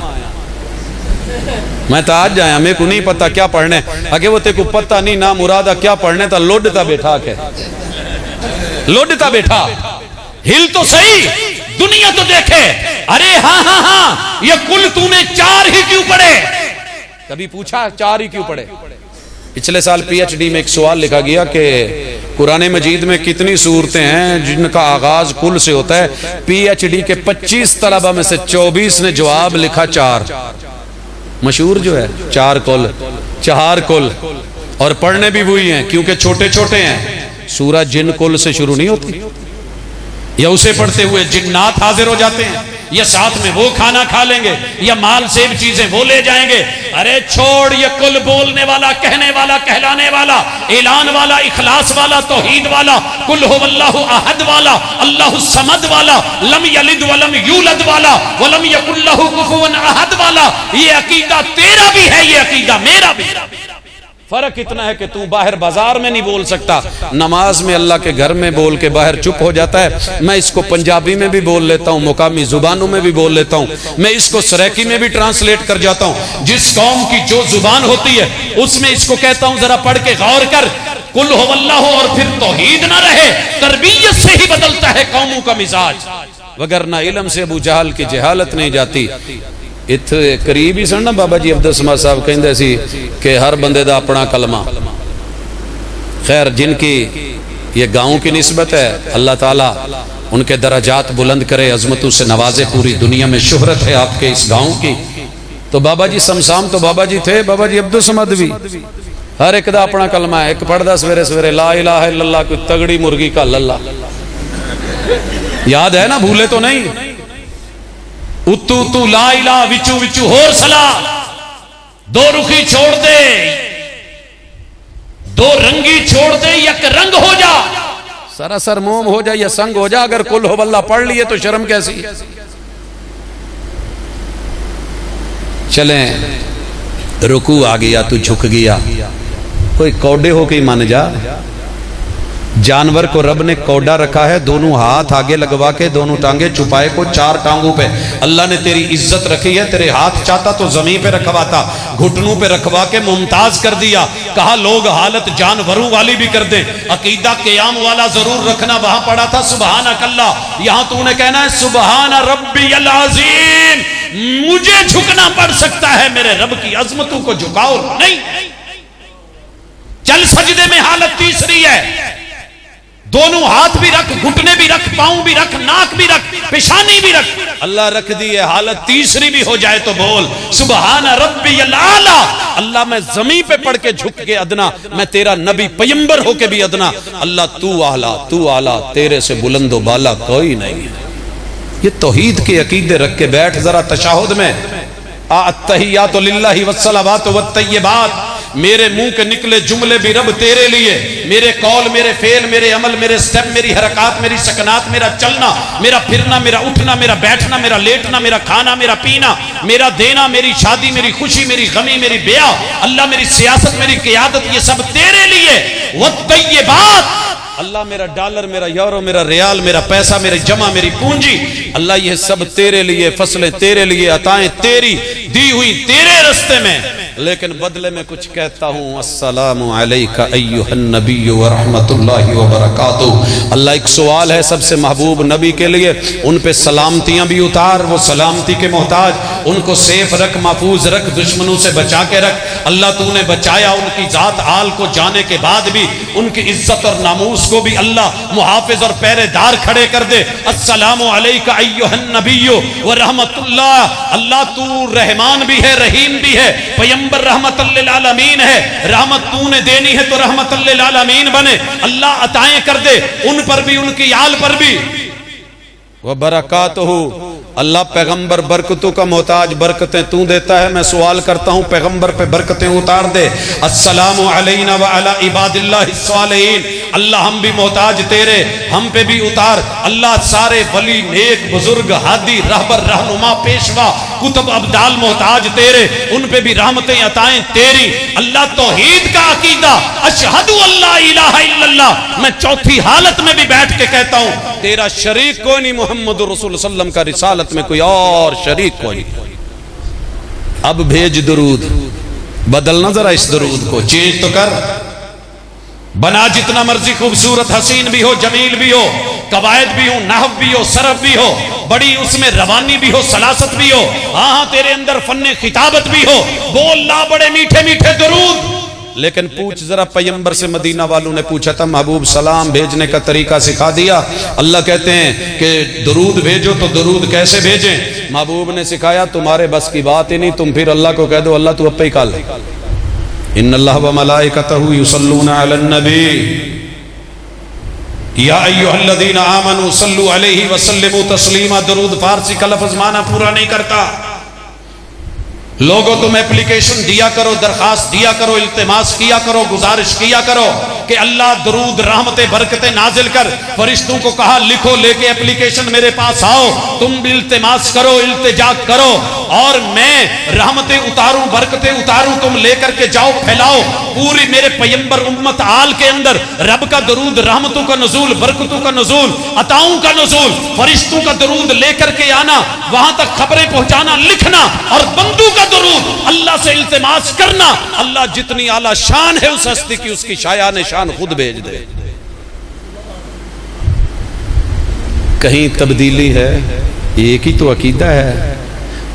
میں تا آج آیا، میں کو نہیں پتا کیا پڑھنے، اگر وہ تے کو پتا نہیں نا مرادہ کیا پڑھنے، تا لوڈتا بیٹھا کے، لوڈتا بیٹھا، ہل تو صحیح، دنیا تو دیکھے، ارے ہاں ہاں ہاں یہ کل تو نے 4 ہی کیوں پڑھے؟ کبھی پوچھا 4 ہی کیوں پڑھے؟ پچھلے سال پی ایچ ڈی میں ایک سوال لکھا گیا کہ قرآن مجید میں کتنی سورتیں ہیں جن کا آغاز کل سے ہوتا ہے؟ پی ایچ ڈی کے 25 طلبہ میں سے 24 نے جواب لکھا 4، مشہور جو ہے 4 کل، 4 کل، اور پڑھنے بھی وہی ہیں کیونکہ چھوٹے چھوٹے ہیں۔ سورہ جن کل سے شروع نہیں ہوتی، یا اسے پڑھتے ہوئے جنات حاضر ہو جاتے ہیں، یا ساتھ میں وہ کھانا کھا لیں گے، یا مال سیب چیزیں وہ لے جائیں گے؟ ارے چھوڑ، یہ کل بولنے والا، کہنے والا، کہلانے والا، اعلان والا، اخلاص والا، توحید والا، کل ہو اللہ احد والا، اللہ الصمد والا، لم یلد ولم یولد والا، ولم یکن لہ کفوا احد والا، یہ عقیدہ تیرا بھی ہے، یہ عقیدہ میرا بھی ہے۔ فرق اتنا ہے کہ تو باہر بازار میں نہیں بول سکتا، نماز میں اللہ کے گھر میں بول کے باہر چپ ہو جاتا ہے۔ میں اس کو پنجابی میں بھی بول لیتا ہوں، مقامی زبانوں میں بھی بول لیتا ہوں، میں اس کو سریکی میں بھی ٹرانسلیٹ کر جاتا ہوں۔ جس قوم کی جو زبان ہوتی ہے اس میں اس کو کہتا ہوں ذرا پڑھ کے غور کر، کل ہو اللہ اور پھر توحید نہ رہے، تربیت سے ہی بدلتا ہے قوموں کا مزاج، وگرنہ علم سے ابو جہل کی جہالت نہیں جاتی۔ اتنے قریب ہی سن نا بابا جی عبد السمد صاحب کہندے سی کہ ہر بندے دا اپنا کلمہ، خیر جن کی یہ گاؤں کی نسبت ہے، اللہ تعالیٰ ان کے درجات بلند کرے، عظمتوں سے نوازے، پوری دنیا میں شہرت ہے آپ کے اس گاؤں کی۔ تو بابا جی سمسام تو بابا جی تھے، بابا جی عبد السمد بھی، ہر ایک دا اپنا کلمہ ہے، ایک پڑھدا سویرے سویرے لا الہ الا اللہ، کوئی تگڑی مرغی کا للہ، یاد ہے نا، بھولے تو نہیں؟ اتو اتو لا الہ وچو وچو ہور سلا، دو رخی چھوڑ دے، دو رنگی چھوڑ دے، یک رنگ ہو جا، سراسر موم ہو جا یا سنگ ہو جا۔ اگر کل ہو اللہ پڑھ لیے تو شرم کیسی؟ چلیں رکوع آ گیا تو جھک گیا، کوئی کوڈے ہو کے مان جا۔ جانور کو رب نے کوڈا رکھا ہے، دونوں ہاتھ آگے لگوا کے، دونوں ٹانگیں چھپائے کو، چار ٹانگوں پہ اللہ نے تیری عزت رکھی ہے، تیرے ہاتھ چاہتا تو زمین پہ رکھواتا، گھٹنوں پہ رکھوا کے ممتاز کر دیا۔ کہا لوگ حالت جانوروں والی بھی کر دیں، عقیدہ قیام والا ضرور رکھنا۔ وہاں پڑھا تھا سبحانک اللہ، یہاں تو نے کہنا ہے سبحان ربی العظیم۔ مجھے جھکنا پڑ سکتا ہے، میرے رب کی عظمتوں کو جھکاؤ نہیں۔ چل سجدے میں حالت تیسری ہے، دونوں ہاتھ بھی رکھ، گھٹنے بھی رکھ، پاؤں بھی رکھ، ناک بھی رکھ، پیشانی بھی رکھ، اللہ رکھ دی ہے۔ حالت تیسری بھی ہو جائے تو بول سبحان ربی الاعلی۔ اللہ میں زمین پہ پڑھ کے جھک کے ادنا، میں تیرا نبی پیمبر ہو کے بھی ادنا، اللہ تو اعلیٰ، تو اعلیٰ، تیرے سے بلند و بالا کوئی نہیں۔ یہ توحید کے عقیدے رکھ کے بیٹھ ذرا تشہد میں، التحیات للہ والصلوات والطیبات، میرے منہ کے نکلے جملے بھی رب تیرے لیے، میرے قول، میرے فعل، میرے عمل، میرے سٹیپ، میری حرکات، میری سکنات، میرا چلنا، میرا پھرنا، میرا اٹھنا، میرا بیٹھنا، میرا لیٹنا، میرا کھانا، میرا پینا، میرا دینا، میری شادی، میری خوشی، میری غمی، میری بیاہ، اللہ میری سیاست، میری قیادت، یہ سب تیرے لیے۔ والطیبات، اللہ میرا ڈالر، میرا یورو، میرا ریال، میرا پیسہ، میری جمع، میری پونجی، اللہ یہ سب تیرے لیے، فصلیں تیرے لیے، عطائیں تیری دی ہوئی تیرے رستے میں، لیکن بدلے میں کچھ کہتا ہوں۔ السلام علیکہ ایہا النبی ورحمت اللہ وبرکاتہ۔ اللہ ایک سوال ہے سب سے محبوب نبی کے لیے، ان پہ سلامتیاں بھی اتار، وہ سلامتی کے محتاج، ان کو سیف رکھ، محفوظ رکھ، دشمنوں سے بچا کے رکھ۔ اللہ تو نے بچایا، ان کی ذات آل کو جانے کے بعد بھی ان کی عزت اور ناموس کو بھی اللہ محافظ اور پہرے دار کھڑے کر دے۔ السلام علیکہ ایہا النبی ورحمت اللہ۔ اللہ تو رحمان بھی ہے، رحیم بھی ہے، پیغمبر رحمت للعالمین ہے، رحمت تو نے دینی ہے تو رحمت للعالمین بنے۔ اللہ عطائیں کر دے ان پر بھی، ان کی آل پر بھی۔ وبرکاتہ، اللہ پیغمبر برکتوں کا محتاج، برکتیں تو دیتا ہے، میں سوال کرتا ہوں پیغمبر پہ برکتیں اتار دے۔ السلام علینا وعلی عباد اللہ الصالحین، اللہ ہم بھی محتاج تیرے، ہم پہ بھی اتار۔ اللہ سارے ولی، نیک، بزرگ، ہادی، رہبر، رہنما، پیشوا، کتب، ابدال محتاج تیرے، ان پہ بھی رحمتیں عطائیں تیری۔ اللہ توحید کا عقیدہ، اشہد اللہ الہ الا اللہ، میں چوتھی حالت میں بھی بیٹھ کے کہتا ہوں تیرا شریک کوئی نہیں، محمد رسول اللہ صلی اللہ علیہ وسلم کا رسالت میں کوئی اور شریک کوئی نہیں۔ اب بھیج درود، بدلنا ذرا اس درود کو، چینج تو کر، بنا جتنا مرضی خوبصورت، حسین بھی ہو، جمیل بھی ہو، قواعد بھی ہو، نحو بھی ہو، صرف بھی ہو، بڑی اس میں روانی بھی ہو، سلاست بھی ہو، ہاں تیرے اندر فن خطابت بھی ہو، بول لا بڑے میٹھے میٹھے درود۔ لیکن پوچھ ذرا، پیغمبر سے مدینہ والوں نے پوچھا تھا، محبوب سلام بھیجنے کا طریقہ سکھا دیا۔ اللہ کہتے ہیں کہ درود بھیجو تو درود کیسے بھیجیں؟ محبوب نے سکھایا، تمہارے بس کی بات ہی نہیں، تم پھر اللہ کو کہہ دو، اللہ تو اپے ہی کال لے۔ ان اللہ وملائکتہ یصلون علی النبی یا ایھا الذین آمنوا صلوا علیہ وسلموا تسلیما۔ درود فارسی کا لفظ معنی پورا نہیں کرتا۔ لوگوں تم اپلیکیشن دیا کرو، درخواست دیا کرو، التماس کیا کرو، گزارش کیا کرو کہ اللہ درود رحمتیں برکتیں نازل کر۔ فرشتوں کو کہا لکھو، لے کے اپلیکیشن میرے پاس آؤ، تم بھی التماس کرو، التجا کرو، اور میں رحمتیں اتاروں، برکتیں اتاروں، تم لے کر کے جاؤ، پھیلاؤ پوری میرے پیمبر امت آل کے اندر رب کا درود، رحمتوں کا نزول، برکتوں کا نزول، عطاؤں کا نزول، فرشتوں کا درود لے کر کے آنا، وہاں تک خبریں پہنچانا، لکھنا، اور بندوں کا درود، اللہ سے التماس کرنا اللہ جتنی اعلیٰ شان ہے اس ہستی کی اس کی شایان شان خود بھیج دے۔ کہیں تبدیلی ہے؟ ایک ہی تو عقیدہ ہے۔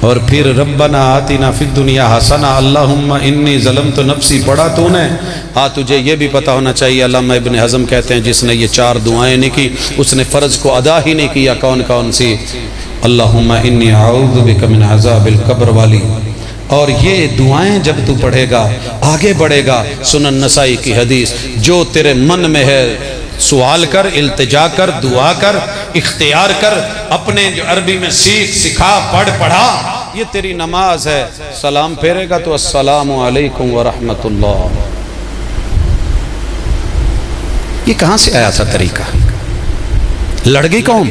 اور پھر ربنا آتنا فی الدنیا حسنہ، اللہم انی ظلمت نفسی پڑھا تو نے؟ تجھے یہ بھی پتا ہونا چاہیے، علامہ ابن حزم کہتے ہیں جس نے یہ 4 دعائیں نہیں کی اس نے فرض کو ادا ہی نہیں کیا۔ کون کون سی؟ اللہم انی اعوذ بک من عذاب القبر والی۔ اور یہ دعائیں جب تو پڑھے گا آگے بڑھے گا، سنن نسائی کی حدیث، جو تیرے من میں ہے سوال کر، التجا کر، دعا کر، اختیار کر، اپنے جو عربی میں سیکھ، سکھا، پڑھ، پڑھا، یہ تیری نماز ہے۔ سلام پھیرے گا تو السلام علیکم ورحمت اللہ۔ یہ کہاں سے آیا تھا طریقہ؟ لڑ گئی قوم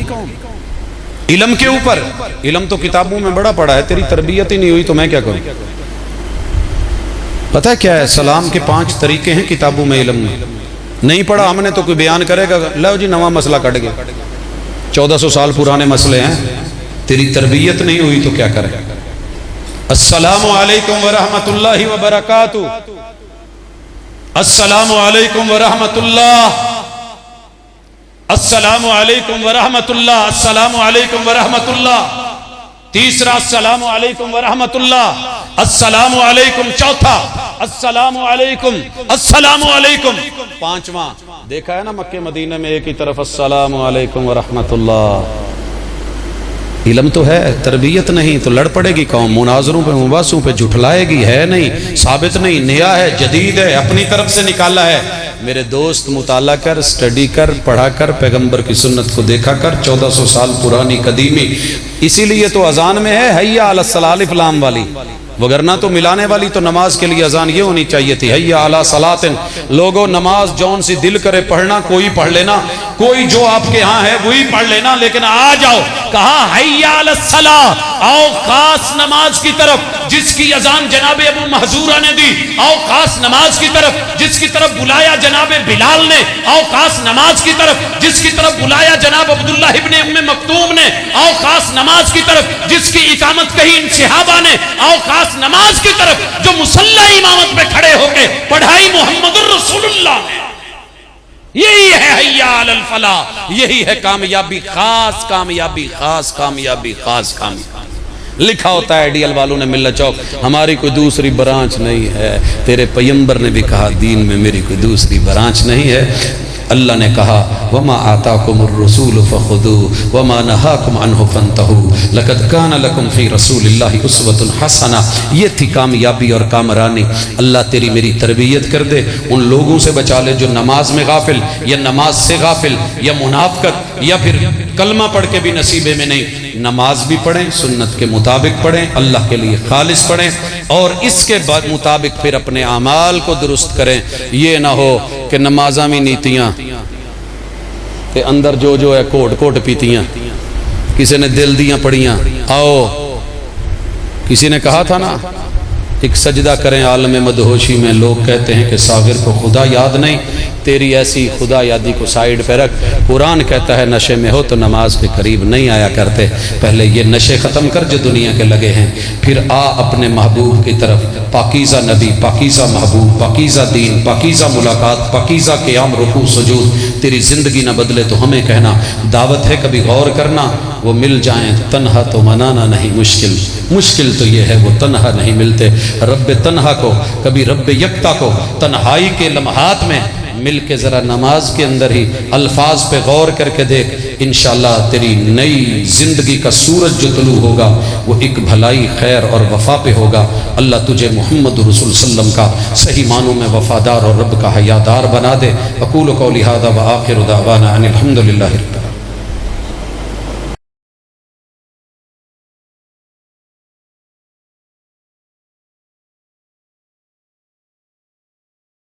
علم کے اوپر۔ علم تو کتابوں میں بڑا پڑا ہے، تیری تربیت ہی نہیں ہوئی تو میں کیا کروں؟ پتہ کیا ہے؟ سلام کے 5 طریقے ہیں کتابوں میں، علم میں نہیں پڑھا ہم نے تو کوئی بیان کرے گا لو جی نواں مسئلہ کٹ گیا، 1400 سال پرانے مسئلے ہیں، تیری تربیت نہیں ہوئی تو کیا کرے؟ السلام علیکم ورحمت اللہ وبرکاتہ، السلام علیکم ورحمت اللہ، السلام علیکم ورحمت اللہ، السلام علیکم ورحمت اللہ، تیسرا السلام علیکم ورحمت اللہ، السلام علیکم، چوتھا السلام علیکم، السلام علیکم، پانچواں دیکھا ہے نا مکہ مدینہ میں ایک ہی طرف السلام علیکم ورحمت اللہ۔ علم تو ہے، تربیت نہیں تو لڑ پڑے گی قوم، مناظروں پہ مباحثوں پہ جھٹلائے گی، ہے نہیں، ثابت نہیں، نیا ہے، جدید ہے، اپنی طرف سے نکالا ہے۔ میرے دوست مطالعہ کر، سٹڈی کر، پڑھا کر، پیغمبر کی سنت کو دیکھا کر، 1400 سال پرانی قدیمی۔ اسی لیے تو اذان میں ہے حیا علی الصلاۃ الف لام والی، وگرنہ تو ملانے والی تو نماز کے لیے اذان یہ ہونی چاہیے تھی، حیا علی صلاۃ۔ لوگوں نماز جون سی دل کرے پڑھنا، کوئی پڑھ لینا، کوئی جو آپ کے ہاں ہے وہی پڑھ لینا، لیکن آ جاؤ کہا حیا علی الصلاۃ، آؤ خاص نماز کی طرف جس کی اذان جناب ابو محذورہ نے دی، آؤ خاص نماز کی طرف جس کی طرف بلایا جناب بلال نے، آؤ خاص نماز کی طرف جس کی طرف بلایا جناب عبداللہ ابن ام مکتوم نے، آؤ خاص نماز کی طرف جس کی اقامت کہی ان صحابہ نے، آؤ خاص نماز کی طرف جو مصلی امامت میں کھڑے ہو کے پڑھائی محمد الرسول اللہ نے۔ یہی ہے حیا علی الفلاح، یہی ہے کامیابی، خاص کامیابی، خاص کامیابی، خاص کامیابی۔ لکھا ہوتا ہے ڈی ایل والوں نے ملت چوک، ہماری کوئی دوسری برانچ نہیں ہے، تیرے پیغمبر نے بھی کہا دین میں میری کوئی دوسری برانچ نہیں ہے۔ اللہ نے کہا وما آتاکم الرسول فخذوہ وما نہاکم عنہ فانتہوا لقد کان لکم فی رسول اللہ اسوۃ حسنہ۔ یہ تھی کامیابی اور کامرانی۔ اللہ تیری میری تربیت کر دے، ان لوگوں سے بچا لے جو نماز میں غافل، یا نماز سے غافل، یا منافقت، یا پھر کلمہ پڑھ کے بھی نصیبے میں نہیں۔ نماز بھی پڑھیں، سنت کے مطابق پڑھیں، اللہ کے لیے خالص پڑھیں، اور اس کے بعد مطابق پھر اپنے اعمال کو درست کریں۔ یہ نہ ہو کہ نمازاں میں نیتیاں کہ اندر جو ہے کوٹ پیتیاں، کسی نے دل دیاں پڑیاں۔ آؤ کسی نے کہا تھا نا ایک سجدہ کریں عالم مدہوشی میں، لوگ کہتے ہیں کہ ساغر کو خدا یاد نہیں، تیری ایسی خدا یادی کو سائیڈ پہ رکھ۔ قرآن کہتا ہے نشے میں ہو تو نماز کے قریب نہیں آیا کرتے، پہلے یہ نشے ختم کر جو دنیا کے لگے ہیں، پھر آ اپنے محبوب کی طرف۔ پاکیزہ نبی، پاکیزہ محبوب، پاکیزہ دین، پاکیزہ ملاقات، پاکیزہ قیام رکوع سجود، تیری زندگی نہ بدلے تو ہمیں کہنا۔ دعوت ہے کبھی غور کرنا، وہ مل جائیں تنہا تو منانا نہیں مشکل، مشکل تو یہ ہے وہ تنہا نہیں ملتے۔ رب تنہا کو، کبھی رب یکتا کو تنہائی کے لمحات میں مل کے ذرا نماز کے اندر ہی الفاظ پہ غور کر کے دیکھ، انشاءاللہ تیری نئی زندگی کا سورج جو طلوع ہوگا وہ ایک بھلائی، خیر اور وفا پہ ہوگا۔ اللہ تجھے محمد رسول صلی اللہ علیہ وسلم کا صحیح معنوں میں وفادار اور رب کا حیادار بنا دے۔ اقول قولی ھذا وآخر دعوانا ان الحمد للہ رب العالمین۔